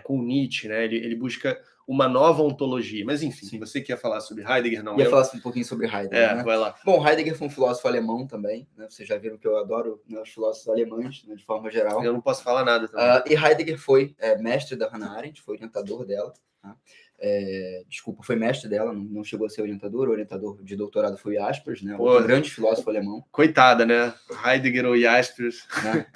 com Nietzsche, né? Ele busca uma nova ontologia. Mas, enfim, Sim. Você quer falar sobre Heidegger, não Ia falar um pouquinho sobre Heidegger, né? Vai lá. Bom, Heidegger foi um filósofo alemão também, né? Vocês já viram que eu adoro, né, os filósofos alemães, né, de forma geral. Eu não posso falar nada também. E Heidegger foi mestre da Hannah Arendt, foi orientador dela. Tá? Desculpa, foi mestre dela, não chegou a ser orientador. O orientador de doutorado foi Jaspers, né? Outro grande filósofo alemão. Coitada, né? Heidegger ou Jaspers. Né?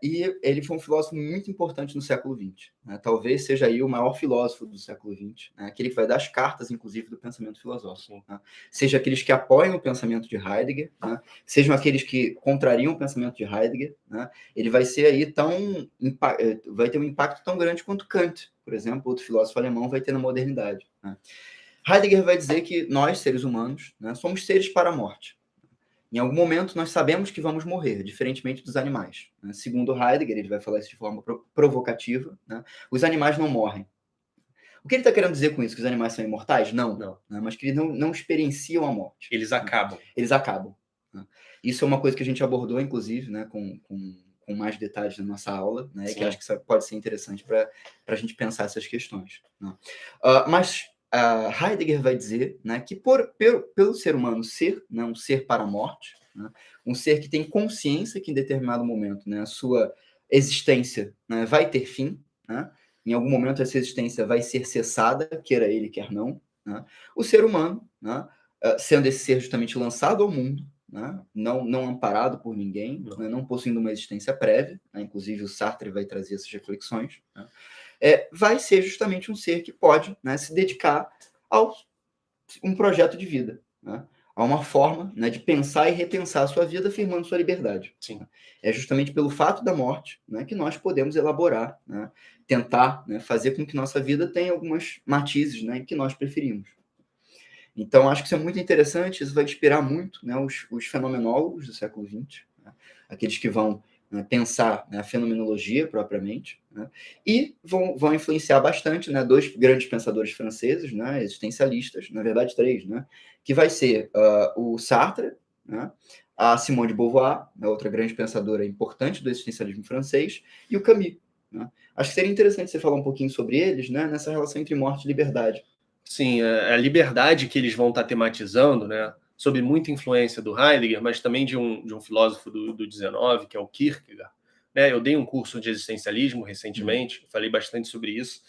E ele foi um filósofo muito importante no século XX. Né? Talvez seja aí o maior filósofo do século XX, né? Aquele que vai dar as cartas, inclusive, do pensamento filosófico. Né? Seja aqueles que apoiam o pensamento de Heidegger, né? Sejam aqueles que contrariam o pensamento de Heidegger, né? Ele vai ser aí vai ter um impacto tão grande quanto Kant, por exemplo, outro filósofo alemão, vai ter na modernidade. Né? Heidegger vai dizer que nós, seres humanos, né, somos seres para a morte. Em algum momento, nós sabemos que vamos morrer, diferentemente dos animais. Né? Segundo Heidegger, ele vai falar isso de forma provocativa, né? Os animais não morrem. O que ele está querendo dizer com isso? Que os animais são imortais? Não. Né? Mas que eles não experienciam a morte. Eles acabam. Eles acabam. Né? Isso é uma coisa que a gente abordou, inclusive, né, com mais detalhes na nossa aula, né, e que acho que pode ser interessante para a gente pensar essas questões. Né? Mas Heidegger vai dizer, né, que pelo ser humano ser, né, um ser para a morte, né, um ser que tem consciência que em determinado momento, né, a sua existência, né, vai ter fim, né, em algum momento essa existência vai ser cessada, queira ele, quer não. Né, o ser humano, né, sendo esse ser justamente lançado ao mundo, né, não amparado por ninguém, né, não possuindo uma existência prévia, né, inclusive o Sartre vai trazer essas reflexões, né, vai ser justamente um ser que pode, né, se dedicar a um projeto de vida, né, a uma forma, né, de pensar e repensar a sua vida, afirmando sua liberdade. Sim. É justamente pelo fato da morte, né, que nós podemos elaborar, né, tentar, né, fazer com que nossa vida tenha algumas matizes, né, que nós preferimos. Então, acho que isso é muito interessante, isso vai inspirar muito, né, os fenomenólogos do século XX, né, aqueles que vão, né, pensar, né, a fenomenologia propriamente, né, e vão influenciar bastante, né, dois grandes pensadores franceses, né, existencialistas, na verdade três, né, que vai ser o Sartre, né, a Simone de Beauvoir, né, outra grande pensadora importante do existencialismo francês, e o Camus. Né. Acho que seria interessante você falar um pouquinho sobre eles, né, nessa relação entre morte e liberdade. Sim, a liberdade que eles vão estar tematizando, né, sob muita influência do Heidegger, mas também de um filósofo do 19, que é o Kierkegaard. Né, eu dei um curso de existencialismo recentemente, falei bastante sobre isso.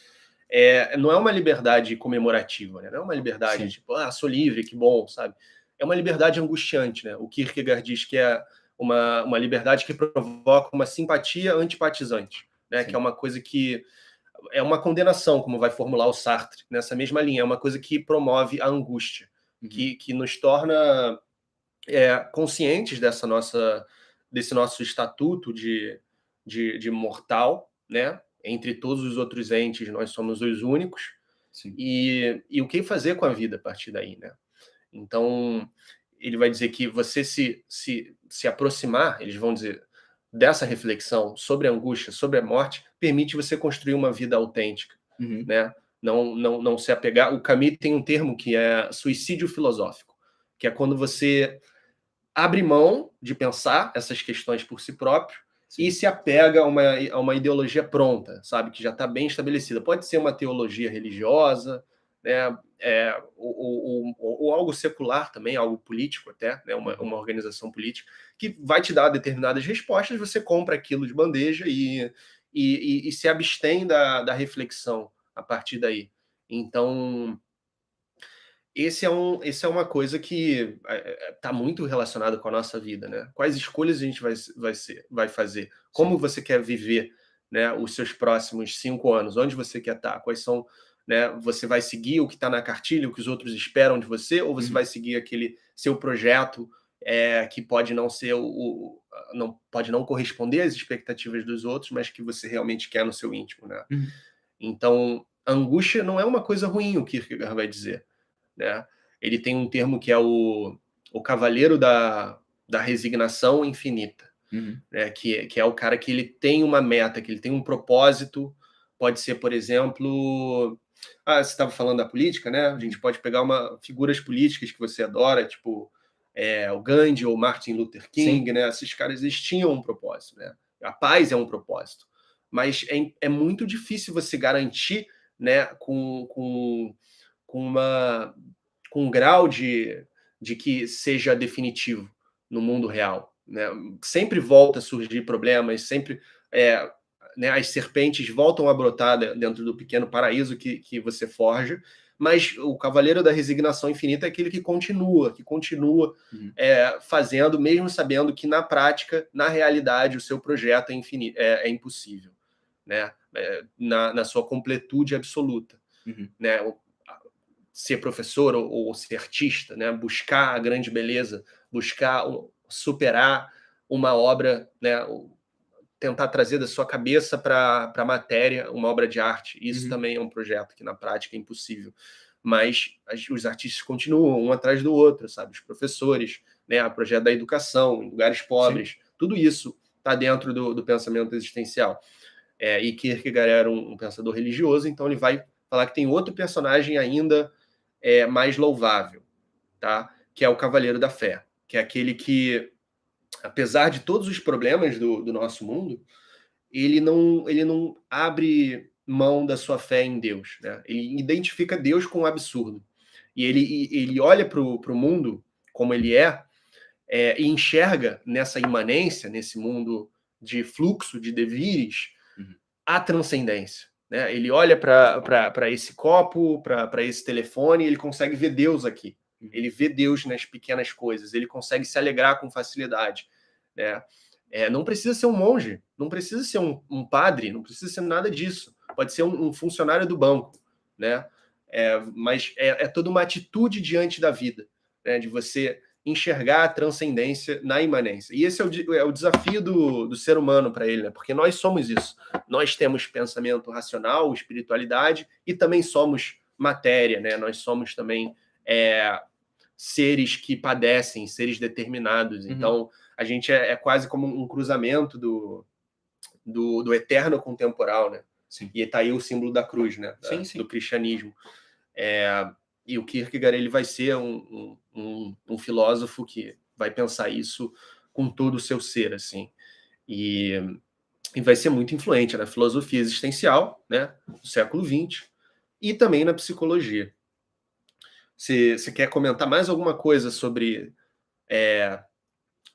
Não é uma liberdade comemorativa, né, não é uma liberdade tipo, sou livre, que bom, sabe? É uma liberdade angustiante. Né? O Kierkegaard diz que é uma liberdade que provoca uma simpatia antipatizante, né, que é uma coisa que é uma condenação, como vai formular o Sartre, nessa mesma linha. É uma coisa que promove a angústia, que nos torna conscientes desse nosso estatuto de mortal, né? Entre todos os outros entes, nós somos os únicos. E o que fazer com a vida a partir daí, né? Então, ele vai dizer que você se aproximar, eles vão dizer, dessa reflexão sobre a angústia, sobre a morte, permite você construir uma vida autêntica, né? Não se apegar. O Camus tem um termo que é suicídio filosófico, que é quando você abre mão de pensar essas questões por si próprio e se apega a uma ideologia pronta, sabe? Que já está bem estabelecida. Pode ser uma teologia religiosa, né? Ou algo secular também, algo político até, né? Uma organização política, que vai te dar determinadas respostas, você compra aquilo de bandeja e se abstém da reflexão a partir daí. Então, esse é uma coisa que está muito relacionado com a nossa vida, né? Quais escolhas a gente vai fazer? Como você quer viver, né, os seus próximos 5 anos? Onde você quer estar? Quais são, né? Você vai seguir o que está na cartilha, o que os outros esperam de você, ou você vai seguir aquele seu projeto que pode não ser não pode não corresponder às expectativas dos outros, mas que você realmente quer no seu íntimo, né? Então, angústia não é uma coisa ruim, o Kierkegaard vai dizer, né? Ele tem um termo que é o cavaleiro da resignação infinita, né? Que é o cara que ele tem uma meta, que ele tem um propósito. Pode ser, por exemplo, você estava falando da política, né? A gente pode pegar figuras políticas que você adora, tipo o Gandhi ou Martin Luther King, né? Esses caras, eles tinham um propósito, né? A paz é um propósito, mas é muito difícil você garantir, né, com um grau de que seja definitivo no mundo real, né? Sempre volta a surgir problemas, sempre né, as serpentes voltam a brotar dentro do pequeno paraíso que você forja, mas o cavaleiro da resignação infinita é aquele que continua fazendo, mesmo sabendo que na prática, na realidade, o seu projeto é impossível, né? Na sua completude absoluta, né? Ser professor ou ser artista, né? Buscar a grande beleza, buscar superar uma obra, né? Tentar trazer da sua cabeça para a matéria uma obra de arte. Isso também é um projeto que na prática é impossível. Mas os artistas continuam um atrás do outro, sabe? Os professores, né? O projeto da educação em lugares pobres, tudo isso está dentro do pensamento existencial. E Kierkegaard era um pensador religioso, então ele vai falar que tem outro personagem ainda mais louvável, tá? Que é o Cavaleiro da Fé, que é aquele que, apesar de todos os problemas do nosso mundo, ele não abre mão da sua fé em Deus, né? Ele identifica Deus com o absurdo. E ele olha para o mundo como ele e enxerga nessa imanência, nesse mundo de fluxo, de devires, a transcendência, né? Ele olha para esse copo, para esse telefone, e ele consegue ver Deus aqui. Ele vê Deus nas pequenas coisas, ele consegue se alegrar com facilidade, né? Não precisa ser um monge, não precisa ser um padre, não precisa ser nada disso. Pode ser um funcionário do banco, né? Mas é toda uma atitude diante da vida, né? De você enxergar a transcendência na imanência. E esse é o desafio do ser humano para ele, né? Porque nós somos isso. Nós temos pensamento racional, espiritualidade, e também somos matéria, né? Nós somos também seres que padecem, seres determinados. Então, a gente é quase como um cruzamento do eterno com o temporal, né? Sim. E está aí o símbolo da cruz, né? Do cristianismo. E o Kierkegaard, ele vai ser um filósofo que vai pensar isso com todo o seu ser, assim. E vai ser muito influente na filosofia existencial, né, do século XX, e também na psicologia. Você quer comentar mais alguma coisa sobre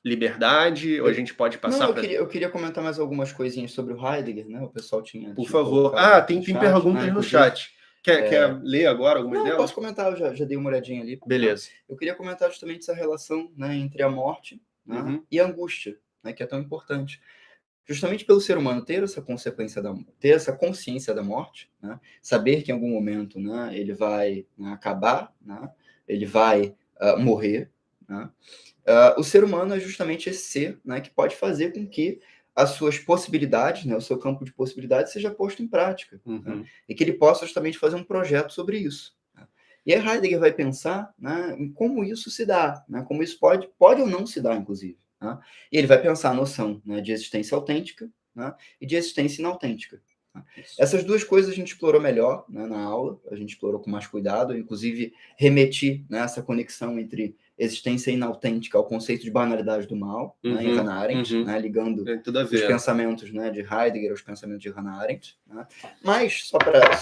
liberdade, ou a gente pode passar para... eu queria comentar mais algumas coisinhas sobre o Heidegger, né? O pessoal tinha Por favor. Tem chat, perguntas né? no chat. Quer ler agora algumas delas? Não, posso comentar, eu já dei uma olhadinha ali. Beleza. Eu queria comentar justamente essa relação, né, entre a morte, né, e a angústia, né, que é tão importante. Justamente pelo ser humano ter essa ter essa consciência da morte, né, saber que em algum momento, né, ele vai, né, acabar, né, ele vai morrer, né, o ser humano é justamente esse ser, né, que pode fazer com que as suas possibilidades, né, o seu campo de possibilidades seja posto em prática, né, e que ele possa justamente fazer um projeto sobre isso. Né. E aí Heidegger vai pensar, né, em como isso se dá, né, como isso pode ou não se dar, inclusive. Né. E ele vai pensar a noção, né, de existência autêntica, né, e de existência inautêntica. Né. Essas duas coisas a gente explorou melhor, né, na aula, a gente explorou com mais cuidado, inclusive remeti, né, essa conexão entre existência inautêntica ao conceito de banalidade do mal, né, em Hannah Arendt, né, ligando os pensamentos, né, de Heidegger aos pensamentos de Hannah Arendt. Né. Mas, só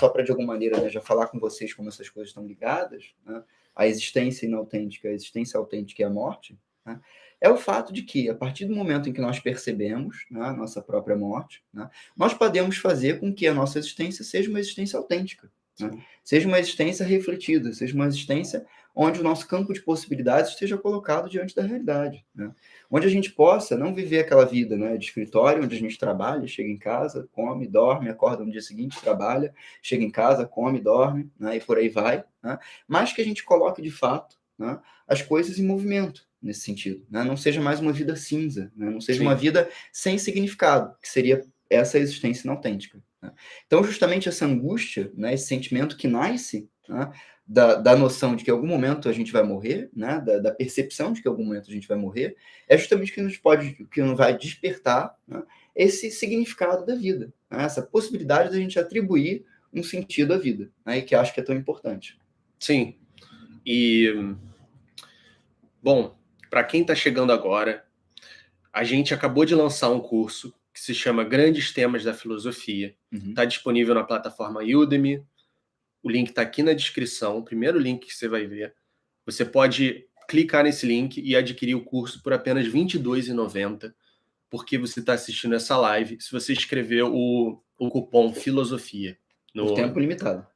para de alguma maneira, né, já falar com vocês como essas coisas estão ligadas, né, a existência inautêntica, a existência autêntica e a morte, né, é o fato de que, a partir do momento em que nós percebemos, né, a nossa própria morte, né, nós podemos fazer com que a nossa existência seja uma existência autêntica, né, seja uma existência refletida, seja uma existência onde o nosso campo de possibilidades esteja colocado diante da realidade, né? Onde a gente possa não viver aquela vida, né, de escritório, onde a gente trabalha, chega em casa, come, dorme, acorda no dia seguinte, trabalha, chega em casa, come, dorme, né, e por aí vai, né? Mas que a gente coloque, de fato, né, as coisas em movimento, nesse sentido, né? Não seja mais uma vida cinza, né? Não seja Sim. uma vida sem significado, que seria essa existência inautêntica, né? Então, justamente essa angústia, né, esse sentimento que nasce, né, da noção de que em algum momento a gente vai morrer, né, da percepção de que em algum momento a gente vai morrer, é justamente que nos vai despertar, né, esse significado da vida, né, essa possibilidade da gente atribuir um sentido à vida, né, e que acho que é tão importante. Sim. E, bom, para quem está chegando agora, a gente acabou de lançar um curso que se chama Grandes Temas da Filosofia. Está disponível na plataforma Udemy. O link está aqui na descrição, o primeiro link que você vai ver. Você pode clicar nesse link e adquirir o curso por apenas R$ 22,90, porque você está assistindo essa live, se você escrever o cupom FILOSOFIA. Por tempo limitado.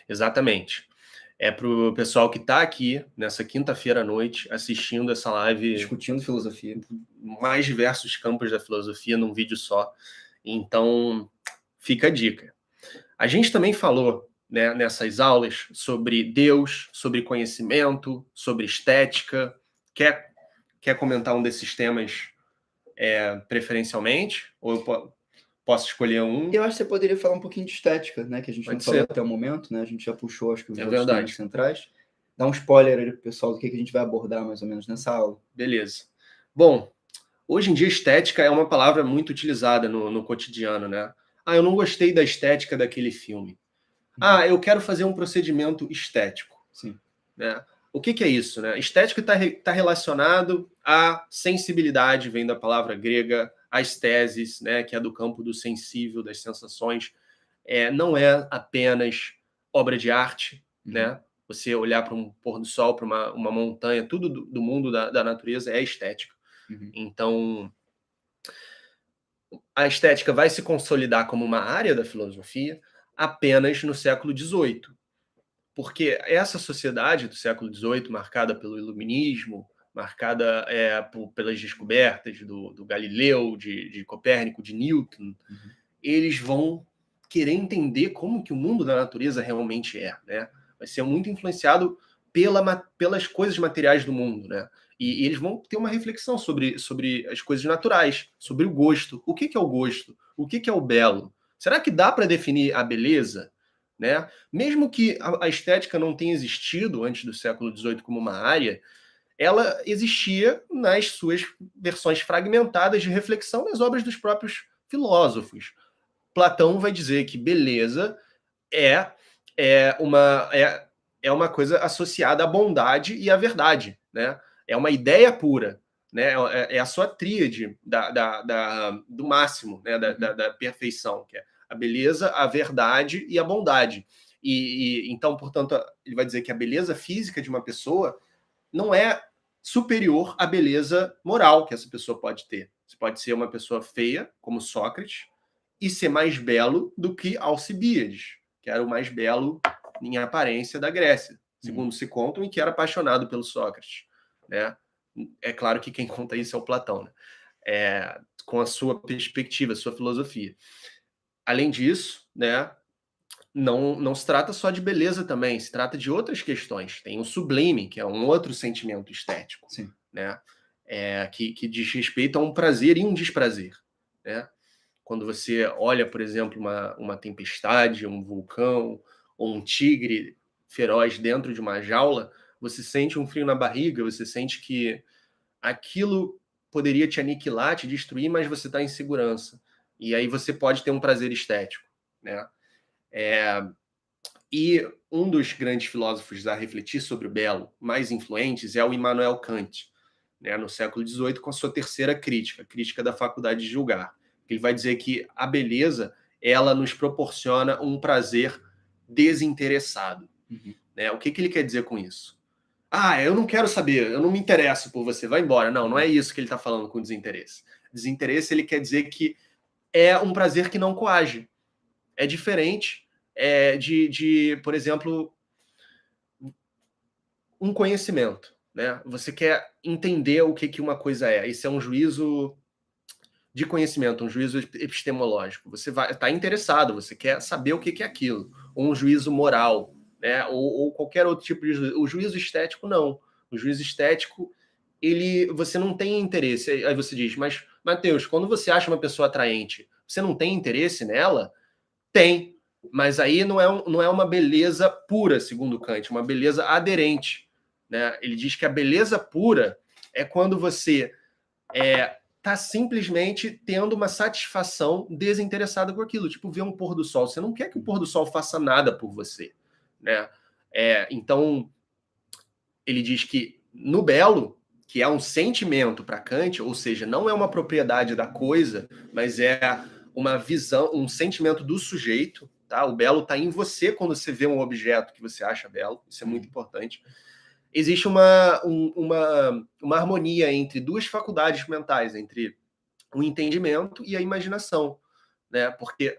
Exatamente. É para o pessoal que está aqui nessa quinta-feira à noite assistindo essa live, discutindo filosofia, mais diversos campos da filosofia num vídeo só. Então, fica a dica. A gente também falou, né, nessas aulas sobre Deus, sobre conhecimento, sobre estética. Quer comentar um desses temas preferencialmente? Ou eu posso escolher um? Eu acho que você poderia falar um pouquinho de estética, né? Que a gente Pode não falou ser. até o momento, né? A gente já puxou, acho que os outros verdade. temas centrais. Dá um spoiler aí pro pessoal do que a gente vai abordar mais ou menos nessa aula. Beleza. Bom, hoje em dia estética é uma palavra muito utilizada no cotidiano, né? Ah, eu não gostei da estética daquele filme. Ah, eu quero fazer um procedimento estético. Sim. Né? O que é isso? Né? Estética está relacionado à sensibilidade, vem da palavra grega, aesthesis, né? Que é do campo do sensível, das sensações. Não é apenas obra de arte, né? Você olhar para um pôr do sol, para uma montanha, tudo do mundo da natureza é estética. Então, a estética vai se consolidar como uma área da filosofia apenas no século XVIII. Porque essa sociedade do século XVIII, marcada pelo iluminismo, marcada pelas descobertas do Galileu, de Copérnico, de Newton, eles vão querer entender como que o mundo da natureza realmente é, né? Vai ser muito influenciado pelas coisas materiais do mundo, né? E eles vão ter uma reflexão sobre as coisas naturais, sobre o gosto. O que é o gosto? O que é o belo? Será que dá para definir a beleza? Né? Mesmo que a estética não tenha existido antes do século XVIII como uma área, ela existia nas suas versões fragmentadas de reflexão nas obras dos próprios filósofos. Platão vai dizer que beleza é uma coisa associada à bondade e à verdade, né? É uma ideia pura, né? É a sua tríade do máximo, né? Da perfeição, que é a beleza, a verdade e a bondade. Então, portanto, ele vai dizer que a beleza física de uma pessoa não é superior à beleza moral que essa pessoa pode ter. Você pode ser uma pessoa feia, como Sócrates, e ser mais belo do que Alcibíades, que era o mais belo em aparência da Grécia, segundo se contam, e que era apaixonado pelo Sócrates, né? É claro que quem conta isso é o Platão, né? Com a sua perspectiva, a sua filosofia. Além disso, né, não se trata só de beleza também, se trata de outras questões. Tem o sublime, que é um outro sentimento estético, Sim. né? Que diz respeito a um prazer e um desprazer, né? Quando você olha, por exemplo, uma tempestade, um vulcão ou um tigre feroz dentro de uma jaula, você sente um frio na barriga, você sente que aquilo poderia te aniquilar, te destruir, mas você está em segurança. E aí você pode ter um prazer estético, né? E um dos grandes filósofos a refletir sobre o belo, mais influentes, é o Immanuel Kant, né, no século XVIII, com a sua terceira crítica, a crítica da faculdade de julgar. Ele vai dizer que a beleza, ela nos proporciona um prazer desinteressado. Né? O que ele quer dizer com isso? Ah, eu não quero saber, eu não me interesso por você, vai embora. Não é isso que ele está falando com desinteresse. Desinteresse, ele quer dizer que é um prazer que não coage. É diferente por exemplo, um conhecimento. Né? Você quer entender o que uma coisa é. Isso é um juízo de conhecimento, um juízo epistemológico. Você está interessado, você quer saber o que é aquilo. Ou um juízo moral, né? Ou qualquer outro tipo de juízo. O juízo estético, não. O juízo estético, você não tem interesse. Aí você diz, mas, Matheus, quando você acha uma pessoa atraente, você não tem interesse nela? Tem, mas aí não é uma beleza pura, segundo Kant, uma beleza aderente, né? Ele diz que a beleza pura é quando você tá simplesmente tendo uma satisfação desinteressada por aquilo, tipo ver um pôr do sol. Você não quer que o pôr do sol faça nada por você, né? Então, ele diz que no belo, que é um sentimento para Kant, ou seja, não é uma propriedade da coisa, mas é uma visão, um sentimento do sujeito, tá? O belo está em você quando você vê um objeto que você acha belo, isso é muito importante. Existe uma harmonia entre duas faculdades mentais, entre o entendimento e a imaginação, né? Porque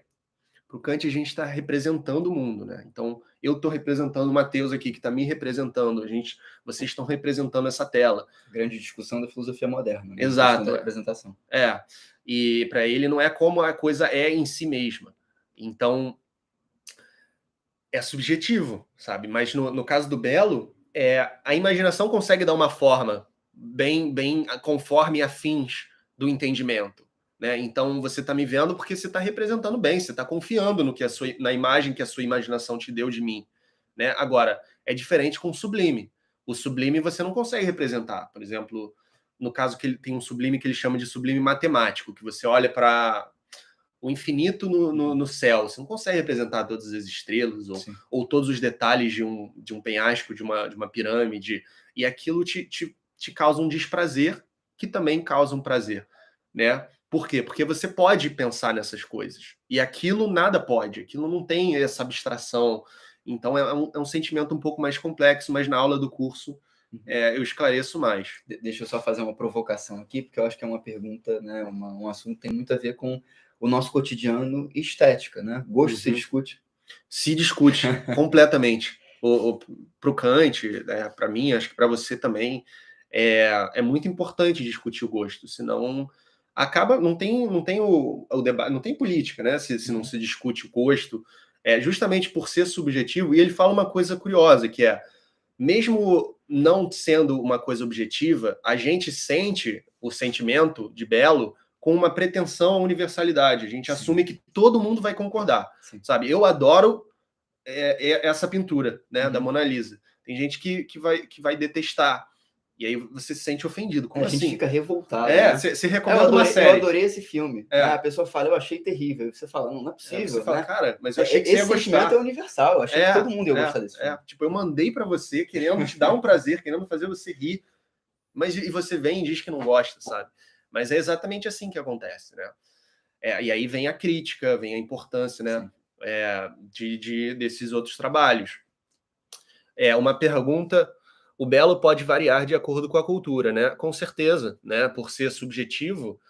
para o Kant a gente está representando o mundo, né? Então eu estou representando o Matheus aqui, que está me representando, vocês estão representando essa tela. Grande discussão da filosofia moderna, né? Exato. Da representação. E para ele não é como a coisa é em si mesma. Então é subjetivo, sabe? Mas no caso do belo, a imaginação consegue dar uma forma bem conforme afins do entendimento, né? Então você está me vendo porque você está representando bem, você está confiando na imagem que a sua imaginação te deu de mim, né? Agora, é diferente com o sublime. O sublime você não consegue representar. Por exemplo, no caso que ele tem um sublime que ele chama de sublime matemático, que você olha para o infinito no céu. Você não consegue representar todas as estrelas ou todos os detalhes de um penhasco, de uma pirâmide. E aquilo te causa um desprazer que também causa um prazer, né? Por quê? Porque você pode pensar nessas coisas. E aquilo nada pode. Aquilo não tem essa abstração. Então é um sentimento um pouco mais complexo, mas na aula do curso eu esclareço mais. Deixa eu só fazer uma provocação aqui, porque eu acho que é uma pergunta, né, um assunto que tem muito a ver com o nosso cotidiano e estética, né? Gosto se discute? Se discute completamente. Para o Kant, para mim, acho que para você também, é muito importante discutir o gosto, senão acaba, não tem o debate, não tem política, né? Se não se discute o gosto, justamente por ser subjetivo. E ele fala uma coisa curiosa, que mesmo não sendo uma coisa objetiva, a gente sente o sentimento de belo com uma pretensão à universalidade. A gente assume que todo mundo vai concordar, sabe? Eu adoro essa pintura, né, da Mona Lisa. Tem gente que vai detestar. E aí você se sente ofendido. Como assim? A gente fica revoltado. Né? Você recomenda uma série. Eu adorei esse filme. A pessoa fala, eu achei terrível. Você fala, não é possível. Você fala, né? Cara, mas eu achei que você ia gostar. Esse sentimento é universal. Eu achei que todo mundo ia gostar desse filme. Tipo, eu mandei para você, querendo te dar um prazer, querendo fazer você rir. Mas e você vem e diz que não gosta, sabe? Mas é exatamente assim que acontece, né? E aí vem a crítica, vem a importância, né? Desses outros trabalhos. Uma pergunta: o belo pode variar de acordo com a cultura, né? Com certeza, né? Por ser subjetivo,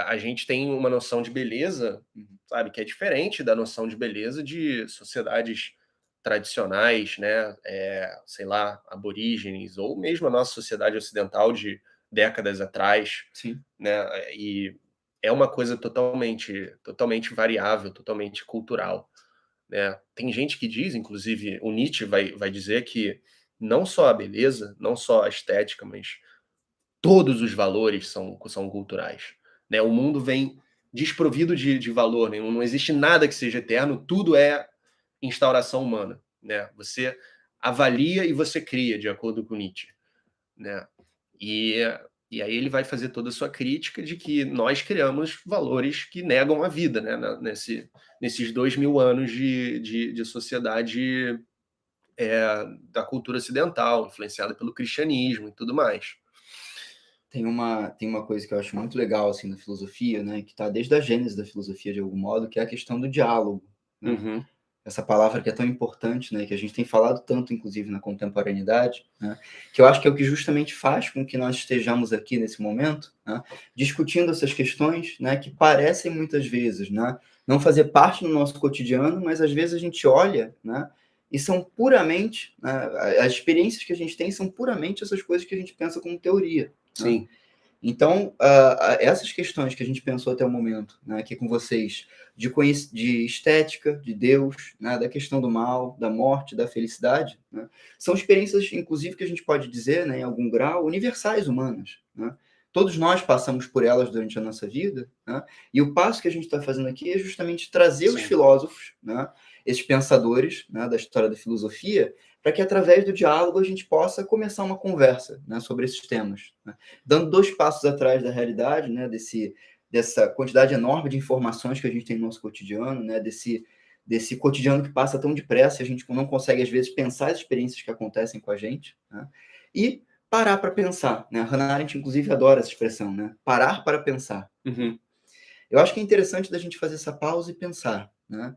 a gente tem uma noção de beleza, sabe, que é diferente da noção de beleza de sociedades tradicionais, né? Sei lá, aborígenes, ou mesmo a nossa sociedade ocidental de décadas atrás. Sim. Né? E é uma coisa totalmente variável, totalmente cultural. Né? Tem gente que diz, inclusive o Nietzsche vai dizer que não só a beleza, não só a estética, mas todos os valores são culturais. Né? O mundo vem desprovido de valor, né? Não existe nada que seja eterno, tudo é instauração humana. Né? Você avalia e você cria, de acordo com Nietzsche. Né? E aí ele vai fazer toda a sua crítica de que nós criamos valores que negam a vida, né? Nesses 2000 anos de sociedade da cultura ocidental, influenciada pelo cristianismo e tudo mais. Tem uma coisa que eu acho muito legal assim, na filosofia, né, que está desde a gênese da filosofia, de algum modo, que é a questão do diálogo. Né? Essa palavra que é tão importante, né, que a gente tem falado tanto, inclusive, na contemporaneidade, né, que eu acho que é o que justamente faz com que nós estejamos aqui nesse momento, né, discutindo essas questões, né, que parecem muitas vezes, né, não fazer parte do nosso cotidiano, mas às vezes a gente olha, né, e são puramente, né, as experiências que a gente tem são puramente essas coisas que a gente pensa como teoria. Sim. Né? Então, essas questões que a gente pensou até o momento, né, aqui com vocês, de estética, de Deus, né, da questão do mal, da morte, da felicidade, né, são experiências, inclusive, que a gente pode dizer, né, em algum grau, universais humanas. Né? Todos nós passamos por elas durante a nossa vida, né? E o passo que a gente está fazendo aqui é justamente trazer os filósofos, né, esses pensadores, né, da história da filosofia, para que através do diálogo a gente possa começar uma conversa, né, sobre esses temas, né? Dando 2 passos atrás da realidade, né, dessa quantidade enorme de informações que a gente tem no nosso cotidiano, né, desse cotidiano que passa tão depressa, e a gente não consegue, às vezes, pensar as experiências que acontecem com a gente, né, e parar para pensar, né? A Hannah Arendt, inclusive, adora essa expressão, né? Parar para pensar. Uhum. Eu acho que é interessante da gente fazer essa pausa e pensar, né?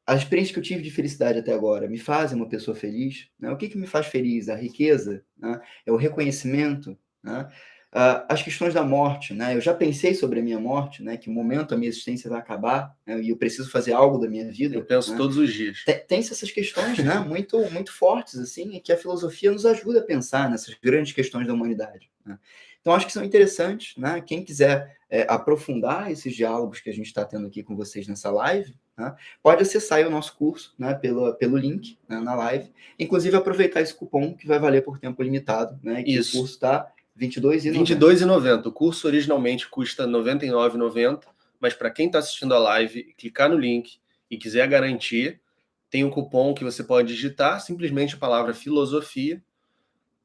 A experiência que eu tive de felicidade até agora me faz uma pessoa feliz? Né? O que me faz feliz? A riqueza? Né? É o reconhecimento? Né? As questões da morte, né? Eu já pensei sobre a minha morte, né? Que momento a minha existência vai acabar, né? E eu preciso fazer algo da minha vida. Eu penso, né, todos os dias. Tem essas questões, né? Muito, muito fortes, assim, e que a filosofia nos ajuda a pensar nessas grandes questões da humanidade. Né? Então, acho que são interessantes, né? Quem quiser aprofundar esses diálogos que a gente está tendo aqui com vocês nessa live, né, pode acessar o nosso curso, né, pelo link, né, na live. Inclusive, aproveitar esse cupom que vai valer por tempo limitado, né? Que Isso. O curso está R$ 22,90. R$ 22,90. O curso originalmente custa R$ 99,90, mas para quem está assistindo a live, clicar no link e quiser garantir, tem um cupom que você pode digitar, simplesmente a palavra filosofia,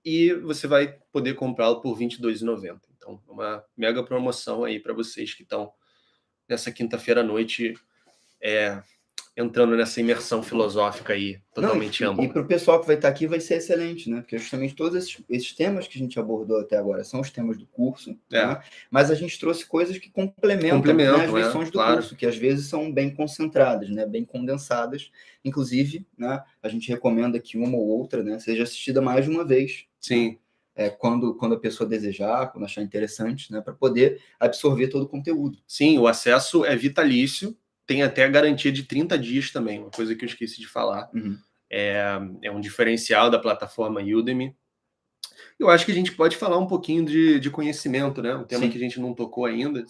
e você vai poder comprá-lo por R$ 22,90. Então, uma mega promoção aí para vocês que estão nessa quinta-feira à noite entrando nessa imersão filosófica aí, totalmente ampla. E para o pessoal que vai estar aqui vai ser excelente, né? Porque justamente todos esses temas que a gente abordou até agora são os temas do curso, né? Mas a gente trouxe coisas que complementam, né, as lições do curso, que às vezes são bem concentradas, né? Bem condensadas. Inclusive, né, a gente recomenda que uma ou outra, né, seja assistida mais de uma vez. Sim. Né? Quando a pessoa desejar, quando achar interessante, né, para poder absorver todo o conteúdo. Sim, o acesso é vitalício, tem até a garantia de 30 dias também, uma coisa que eu esqueci de falar. Uhum. É um diferencial da plataforma Udemy. Eu acho que a gente pode falar um pouquinho de conhecimento, né? Um tema que a gente não tocou ainda.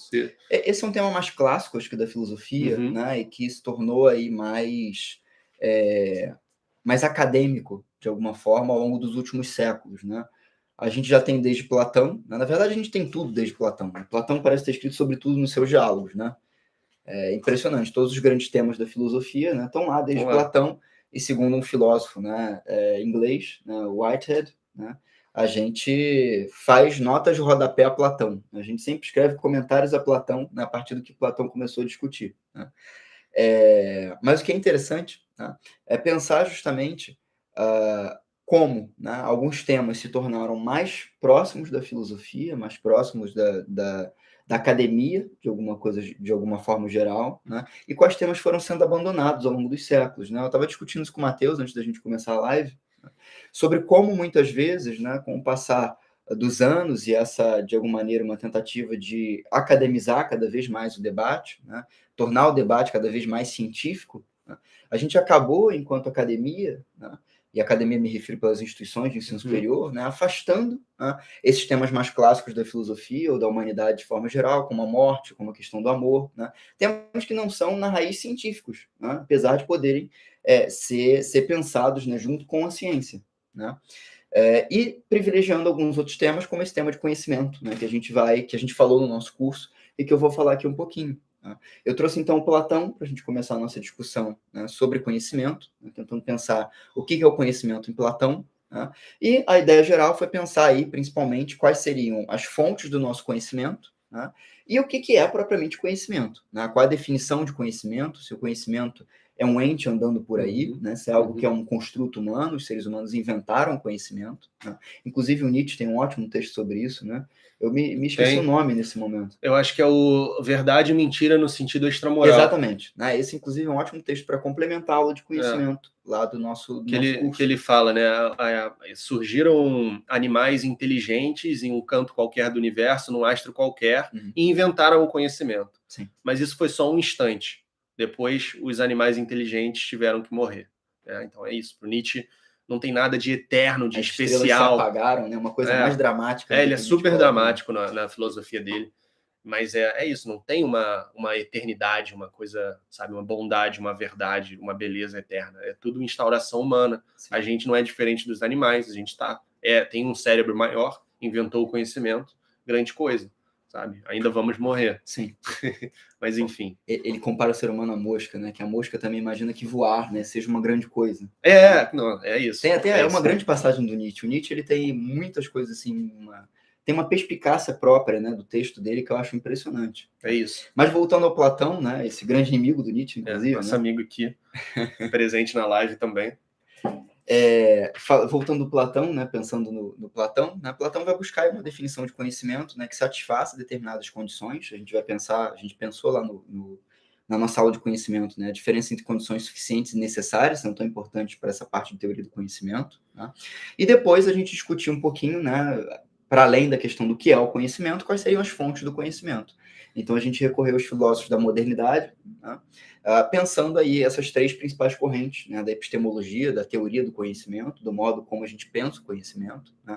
Esse é um tema mais clássico, acho que, da filosofia, né? E que se tornou aí mais acadêmico, de alguma forma, ao longo dos últimos séculos, né? A gente já tem desde Platão, né? Na verdade a gente tem tudo desde Platão. Né? Platão parece ter escrito sobre tudo nos seus diálogos, né? É impressionante, todos os grandes temas da filosofia, né, estão lá desde Platão, e segundo um filósofo, né, inglês, né, Whitehead, né, a gente faz notas de rodapé a Platão. A gente sempre escreve comentários a Platão, né, a partir do que Platão começou a discutir. Né? Mas o que é interessante, né, é pensar justamente como, né, alguns temas se tornaram mais próximos da filosofia, mais próximos da academia, de alguma forma geral, né, e quais temas foram sendo abandonados ao longo dos séculos. Né? Eu estava discutindo isso com o Matheus antes da gente começar a live, né, sobre como muitas vezes, né, com o passar dos anos e essa, de alguma maneira, uma tentativa de academizar cada vez mais o debate, né, tornar o debate cada vez mais científico, né, a gente acabou, enquanto academia, né, e academia me refiro pelas instituições de ensino superior, né, afastando, né, esses temas mais clássicos da filosofia ou da humanidade de forma geral, como a morte, como a questão do amor, né, temas que não são, na raiz, científicos, né, apesar de poderem ser pensados, né, junto com a ciência. Né, e privilegiando alguns outros temas, como esse tema de conhecimento, né, que a gente falou no nosso curso e que eu vou falar aqui um pouquinho. Eu trouxe, então, o Platão para a gente começar a nossa discussão, né, sobre conhecimento, né, tentando pensar o que é o conhecimento em Platão, né, e a ideia geral foi pensar aí, principalmente, quais seriam as fontes do nosso conhecimento, né, e o que é propriamente conhecimento. Né, qual a definição de conhecimento, se o conhecimento é um ente andando por aí, né, se é algo que é um construto humano, os seres humanos inventaram conhecimento. Né. Inclusive o Nietzsche tem um ótimo texto sobre isso, né. Eu me esqueci o nome nesse momento. Eu acho que é o Verdade e Mentira no Sentido Extramoral. Exatamente. Né? Esse, inclusive, é um ótimo texto para complementar a aula de conhecimento lá do nosso curso. Que ele fala, né? Surgiram animais inteligentes em um canto qualquer do universo, num astro qualquer, e inventaram o conhecimento. Sim. Mas isso foi só um instante. Depois, os animais inteligentes tiveram que morrer. Né? Então é isso. Para o Nietzsche, não tem nada de eterno, de As estrelas se especial. apagaram, né? Uma coisa mais dramática. Ele é super dramático na filosofia dele. Mas é isso, não tem uma eternidade, uma coisa, sabe, uma bondade, uma verdade, uma beleza eterna. É tudo instauração humana. Sim. A gente não é diferente dos animais, a gente tem um cérebro maior, inventou o conhecimento, grande coisa, sabe? Ainda vamos morrer. Sim. Mas enfim. Ele compara o ser humano à mosca, né? Que a mosca também imagina que voar, né, seja uma grande coisa. Não, é isso. Tem até uma grande passagem do Nietzsche. O Nietzsche, ele tem muitas coisas assim, tem uma perspicácia própria, né, do texto dele que eu acho impressionante. É isso. Mas voltando ao Platão, né, esse grande inimigo do Nietzsche, inclusive. Nosso amigo aqui, presente na live também. Voltando ao Platão, né, pensando no Platão, né, Platão vai buscar uma definição de conhecimento, né, que satisfaça determinadas condições. A gente pensou lá na nossa aula de conhecimento, né, a diferença entre condições suficientes e necessárias, são tão importantes para essa parte de teoria do conhecimento. Né? E depois a gente discutiu um pouquinho, né, para além da questão do que é o conhecimento, quais seriam as fontes do conhecimento. Então a gente recorreu aos filósofos da modernidade, né, pensando aí essas três principais correntes, né, da epistemologia, da teoria do conhecimento, do modo como a gente pensa o conhecimento, né,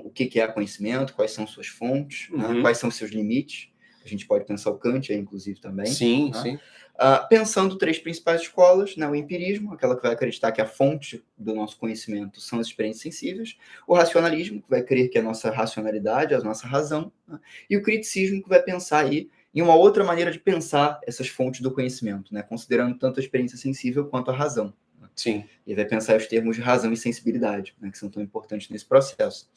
o que é conhecimento, quais são suas fontes, né, quais são seus limites. A gente pode pensar o Kant aí, inclusive, também. Sim, né? sim. Pensando três principais escolas, né? O empirismo, aquela que vai acreditar que a fonte do nosso conhecimento são as experiências sensíveis, o racionalismo, que vai crer que a nossa racionalidade é a nossa razão, né? E o criticismo, que vai pensar aí em uma outra maneira de pensar essas fontes do conhecimento, né? Considerando tanto a experiência sensível quanto a razão. Né? Sim. E vai pensar os termos de razão e sensibilidade, né? Que são tão importantes nesse processo.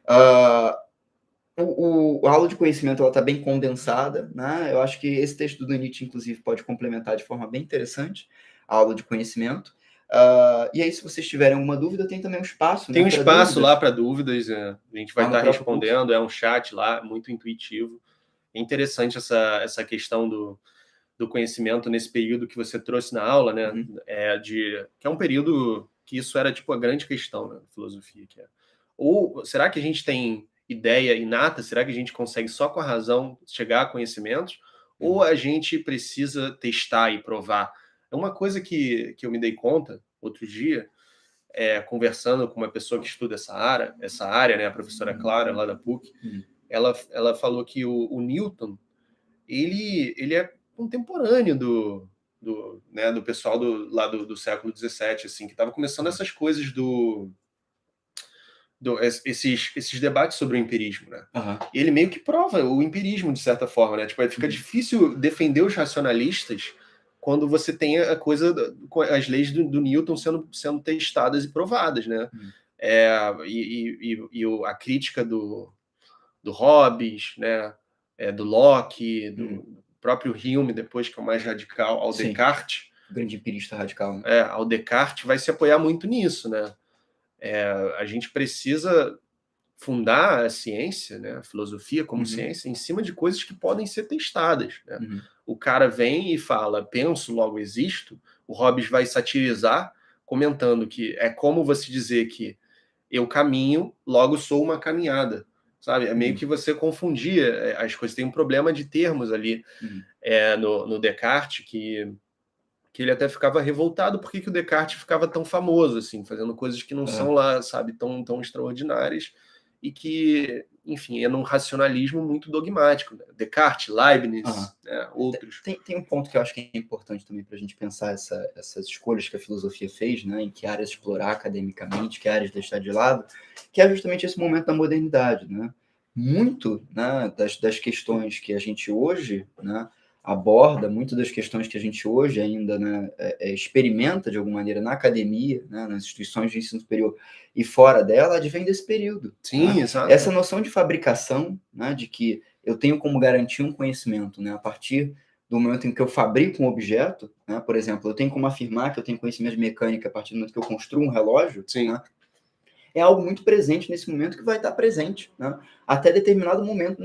A aula de conhecimento está bem condensada, né? Eu acho que esse texto do Nietzsche, inclusive, pode complementar de forma bem interessante a aula de conhecimento. E aí, se vocês tiverem alguma dúvida, tem também um espaço. Tem um espaço lá para dúvidas, a gente vai estar respondendo, curso. É um chat lá, muito intuitivo. É interessante essa questão do conhecimento nesse período que você trouxe na aula, né? Que é um período que isso era tipo a grande questão, né? Filosofia. Ou será que a gente tem ideia inata? Será que a gente consegue só com a razão chegar a conhecimentos? Ou a gente precisa testar e provar? É uma coisa que eu me dei conta outro dia, conversando com uma pessoa que estuda essa área, né, a professora Clara, lá da PUC, ela falou que o Newton, ele é contemporâneo do pessoal lá do século XVII, assim, que estava começando essas coisas esses debates sobre o empirismo, né? E ele meio que prova o empirismo, de certa forma, né? Tipo, fica difícil defender os racionalistas quando você tem as leis do Newton sendo testadas e provadas, né? A crítica do Hobbes, né? Do Locke, do próprio Hume, depois, que é o mais radical, ao Descartes. O grande empirista radical. Né? Ao Descartes, vai se apoiar muito nisso, né? A gente precisa fundar a ciência, né, a filosofia como ciência, em cima de coisas que podem ser testadas. Né? O cara vem e fala, penso, logo existo. O Hobbes vai satirizar, comentando que é como você dizer que eu caminho, logo sou uma caminhada. Sabe? É meio que você confundia as coisas. Tem um problema de termos ali no Descartes, que ele até ficava revoltado porque que o Descartes ficava tão famoso, assim, fazendo coisas que não são lá, sabe, tão extraordinárias, e que, enfim, é num racionalismo muito dogmático. Né? Descartes, Leibniz, né, outros. Tem um ponto que eu acho que é importante também para a gente pensar essas escolhas que a filosofia fez, né, em que áreas explorar academicamente, que áreas deixar de lado, que é justamente esse momento da modernidade. Né? Muito, né, das questões que a gente hoje, né, aborda, muito das questões que a gente hoje ainda, né, experimenta de alguma maneira na academia, né, nas instituições de ensino superior e fora dela, advém desse período. Sim, né? exato. Essa noção de fabricação, né, de que eu tenho como garantir um conhecimento, né, a partir do momento em que eu fabrico um objeto, né, por exemplo, eu tenho como afirmar que eu tenho conhecimento de mecânica a partir do momento que eu construo um relógio. Sim. Né, é algo muito presente nesse momento, que vai estar presente, né, até determinado momento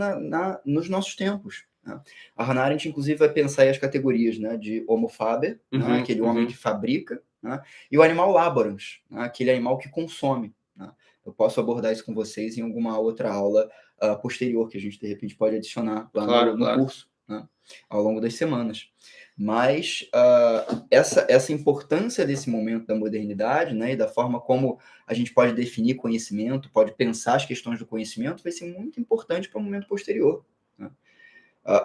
nos nossos tempos. Né. A Hannah Arendt, inclusive, vai pensar aí as categorias, né, de Homo faber, né, aquele homem que fabrica, né, e o animal laborans, né, aquele animal que consome. Né. Eu posso abordar isso com vocês em alguma outra aula posterior, que a gente, de repente, pode adicionar lá no curso, né, ao longo das semanas. Mas essa importância desse momento da modernidade, né, e da forma como a gente pode definir conhecimento, pode pensar as questões do conhecimento, vai ser muito importante para o momento posterior, né?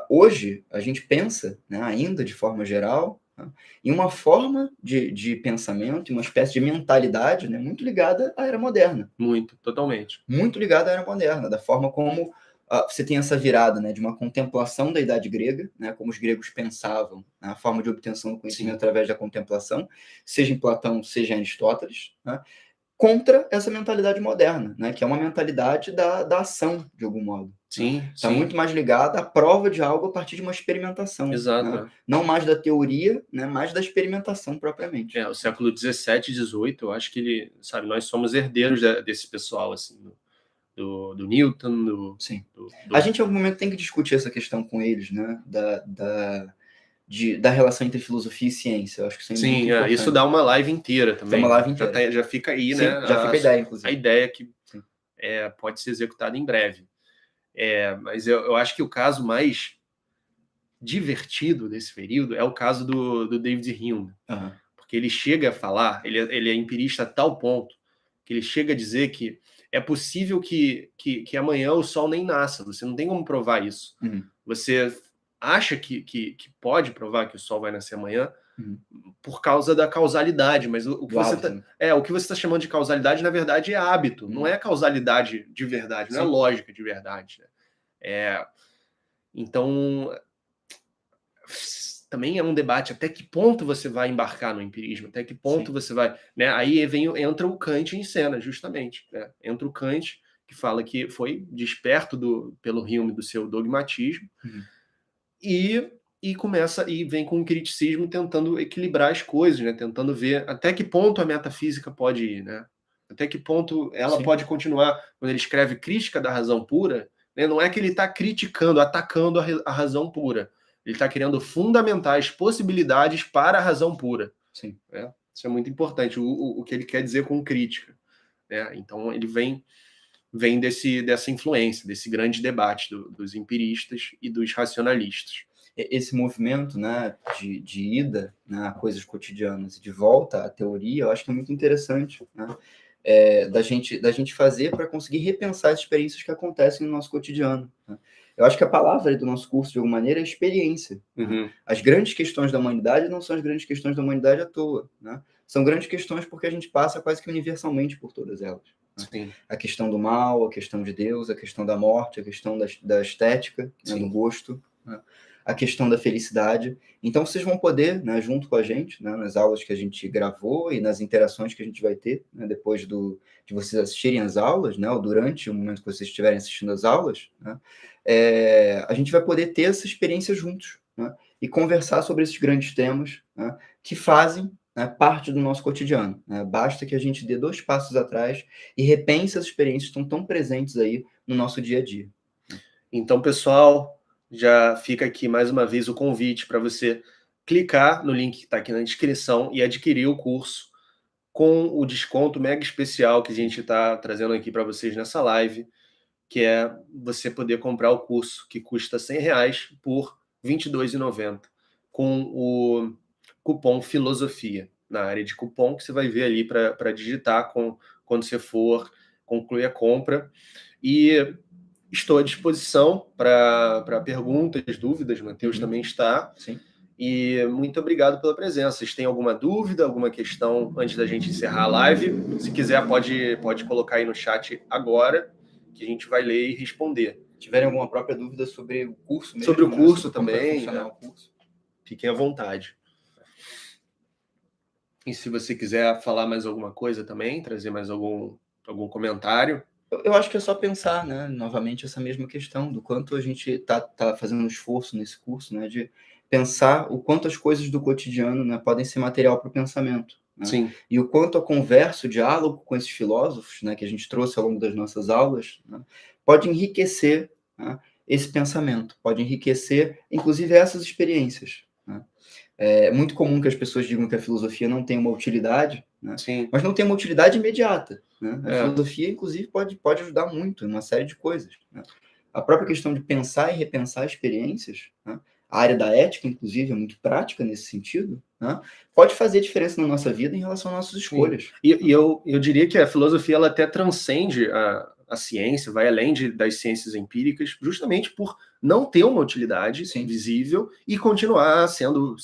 Hoje, a gente pensa, né, ainda de forma geral, né, em uma forma de pensamento, em uma espécie de mentalidade, né, muito ligada à era moderna. Muito, totalmente. Muito ligada à era moderna, da forma como você tem essa virada, né, de uma contemplação da idade grega, né, como os gregos pensavam, né, a forma de obtenção do conhecimento através da contemplação, seja em Platão, seja em Aristóteles, né, contra essa mentalidade moderna, né, que é uma mentalidade da ação, de algum modo. Sim, Está sim. muito mais ligada à prova de algo a partir de uma experimentação. Exato. Né? Não mais da teoria, né, mas da experimentação propriamente. O século XVII, XVIII, eu acho que ele, sabe, nós somos herdeiros desse pessoal, assim, do Newton, Sim. A gente, em algum momento, tem que discutir essa questão com eles, né, da relação entre filosofia e ciência. Eu acho que isso é muito importante. Isso dá uma live inteira também. Uma live inteira. Já fica aí, sim, né? Já fica a ideia, inclusive. A ideia que pode ser executada em breve. Mas eu acho que o caso mais divertido desse período é o caso do David Hume. Uhum. Porque ele chega a falar, ele é empirista a tal ponto, que ele chega a dizer que é possível que amanhã o sol nem nasça, você não tem como provar isso. Uhum. Você acha que pode provar que o sol vai nascer amanhã por causa da causalidade, mas o que você está chamando de causalidade, na verdade, é hábito, não é causalidade de verdade, não é lógica de verdade. Né? Então, também é um debate até que ponto você vai embarcar no empirismo, até que ponto você vai... Né? Aí entra o Kant em cena, justamente. Né? Entra o Kant, que fala que foi desperto pelo Hume do seu dogmatismo, e começa e vem com um criticismo tentando equilibrar as coisas, né? Tentando ver até que ponto a metafísica pode ir, né? Até que ponto ela pode continuar. Quando ele escreve Crítica da Razão Pura, né? Não é que ele está criticando, atacando a razão pura. Ele está querendo fundamentar as possibilidades para a razão pura. Sim. Né? Isso é muito importante, o que ele quer dizer com crítica. Né? Então ele vem dessa influência, desse grande debate dos empiristas e dos racionalistas. Esse movimento, né, de ida, né, a coisas cotidianas e de volta à teoria, eu acho que é muito interessante, né, da gente fazer para conseguir repensar as experiências que acontecem no nosso cotidiano. Né? Eu acho que a palavra do nosso curso, de alguma maneira, é experiência. Né? As grandes questões da humanidade não são as grandes questões da humanidade à toa. Né? São grandes questões porque a gente passa quase que universalmente por todas elas. Né? A questão do mal, a questão de Deus, a questão da morte, a questão da estética, né, do gosto, né? A questão da felicidade. Então, vocês vão poder, né, junto com a gente, né, nas aulas que a gente gravou e nas interações que a gente vai ter, né, depois de vocês assistirem as aulas, né, ou durante o momento que vocês estiverem assistindo as aulas, né, a gente vai poder ter essa experiência juntos, né, e conversar sobre esses grandes temas, né, que fazem, né, parte do nosso cotidiano. Né? Basta que a gente dê 2 passos atrás e repense as experiências que estão tão presentes aí no nosso dia a dia. Então, pessoal, já fica aqui mais uma vez o convite para você clicar no link que está aqui na descrição e adquirir o curso com o desconto mega especial que a gente está trazendo aqui para vocês nessa live, que é você poder comprar o curso que custa R$100 por R$ 22,90 com o cupom Filosofia, na área de cupom que você vai ver ali para digitar quando você for concluir a compra. E estou à disposição para perguntas, dúvidas, o Matheus também está. Sim. E muito obrigado pela presença. Vocês têm alguma dúvida, alguma questão antes da gente encerrar a live? Se quiser, pode colocar aí no chat agora, que a gente vai ler e responder. Se tiverem alguma própria dúvida sobre o curso mesmo, sobre o curso, né? Também, como vai funcionar o curso, fiquem à vontade. E se você quiser falar mais alguma coisa também, trazer mais algum comentário. Eu acho que é só pensar, né, novamente, essa mesma questão do quanto a gente tá fazendo um esforço nesse curso, né, de pensar o quanto as coisas do cotidiano, né, podem ser material para o pensamento. Né? Sim. E o quanto a conversa, o diálogo com esses filósofos, né, que a gente trouxe ao longo das nossas aulas, né, pode enriquecer, né, esse pensamento, pode enriquecer, inclusive, essas experiências. Né? É muito comum que as pessoas digam que a filosofia não tem uma utilidade, né? Mas não tem uma utilidade imediata. Né? A filosofia, inclusive, pode ajudar muito em uma série de coisas. Né? A própria questão de pensar e repensar experiências, né, a área da ética, inclusive, é muito prática nesse sentido, né? Pode fazer diferença na nossa vida em relação às nossas escolhas. E eu diria que a filosofia ela até transcende a ciência, vai além das ciências empíricas, justamente por não ter uma utilidade visível e continuar sendo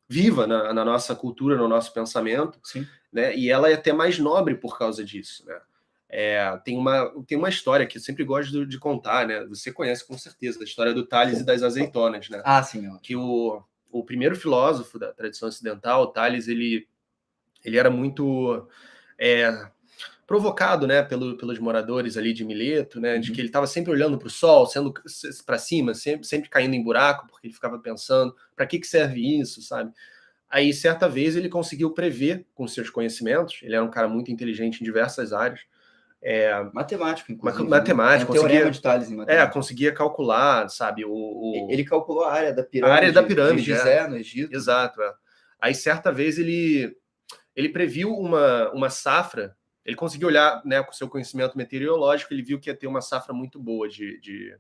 viva na nossa cultura, no nosso pensamento, né? E ela é até mais nobre por causa disso, né? Tem uma história que eu sempre gosto de contar, né? Você conhece com certeza, a história do Tales e das azeitonas, né? Ah, sim. Que o primeiro filósofo da tradição ocidental, Tales, ele era muito provocado, né, pelos moradores ali de Mileto, né, de que ele estava sempre olhando para o sol, sendo para cima, sempre caindo em buraco, porque ele ficava pensando, para que serve isso, sabe? Aí, certa vez, ele conseguiu prever com seus conhecimentos, ele era um cara muito inteligente em diversas áreas. Matemático, inclusive. Matemático, né? Teorema de Tales em matemática. Conseguia calcular, sabe? Ele calculou a área da pirâmide. A área da pirâmide, de Gizé, no Egito. Exato. Aí, certa vez, ele previu uma safra. Ele conseguiu olhar, né, com o seu conhecimento meteorológico, ele viu que ia ter uma safra muito boa de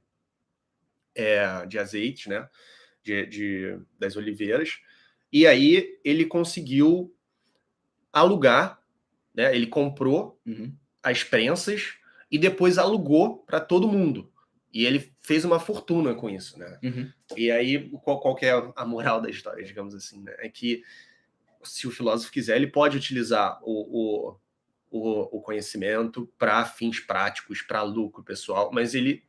azeite, né, das oliveiras. E aí ele conseguiu alugar, né, ele comprou as prensas e depois alugou para todo mundo. E ele fez uma fortuna com isso, né? E aí, qual que é a moral da história, digamos assim, né? É que se o filósofo quiser, ele pode utilizar o conhecimento para fins práticos, para lucro pessoal, mas ele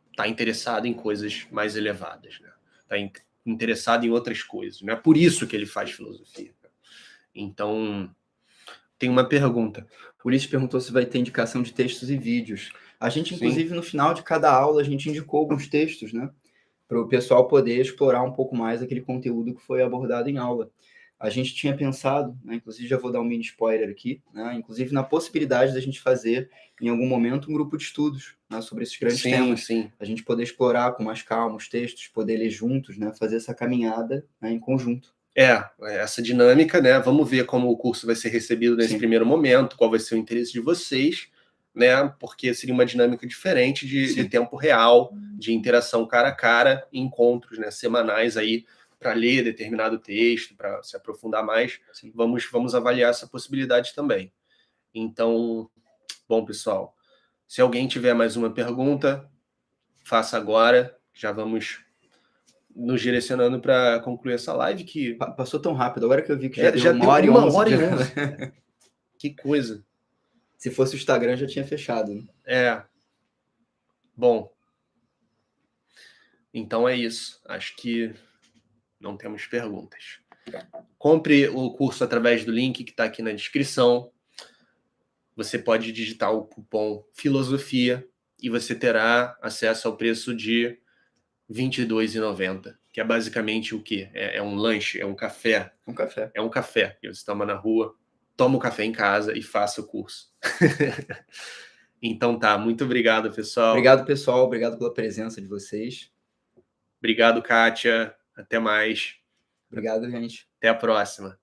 está interessado em coisas mais elevadas, né? Está interessado em outras coisas, não é por isso que ele faz filosofia. Então, tem uma pergunta. O Ulisses perguntou se vai ter indicação de textos e vídeos. A gente, inclusive, no final de cada aula, a gente indicou alguns textos, né? Para o pessoal poder explorar um pouco mais aquele conteúdo que foi abordado em aula. A gente tinha pensado, né, inclusive já vou dar um mini spoiler aqui, né, inclusive na possibilidade da gente fazer, em algum momento, um grupo de estudos, né, sobre esses grandes temas. A gente poder explorar com mais calma os textos, poder ler juntos, né, fazer essa caminhada, né, em conjunto. Essa dinâmica, né? Vamos ver como o curso vai ser recebido nesse primeiro momento, qual vai ser o interesse de vocês, né? Porque seria uma dinâmica diferente de tempo real, de interação cara a cara, encontros, né, semanais aí para ler determinado texto, para se aprofundar mais. Vamos avaliar essa possibilidade também. Então, bom, pessoal, se alguém tiver mais uma pergunta, faça agora. Já vamos nos direcionando para concluir essa live que... Passou tão rápido, agora que eu vi que já deu 1 hora e 11. Que coisa. Se fosse o Instagram, já tinha fechado. Né? Bom. Então é isso. Acho que não temos perguntas. Compre o curso através do link que está aqui na descrição. Você pode digitar o cupom FILOSOFIA e você terá acesso ao preço de R$ 22,90, que é basicamente o quê? É um lanche, é um café. É um café. E você toma na rua, toma o café em casa e faça o curso. Então tá, muito obrigado, pessoal. Obrigado, pessoal. Obrigado pela presença de vocês. Obrigado, Kátia. Até mais. Obrigado, gente. Até a próxima.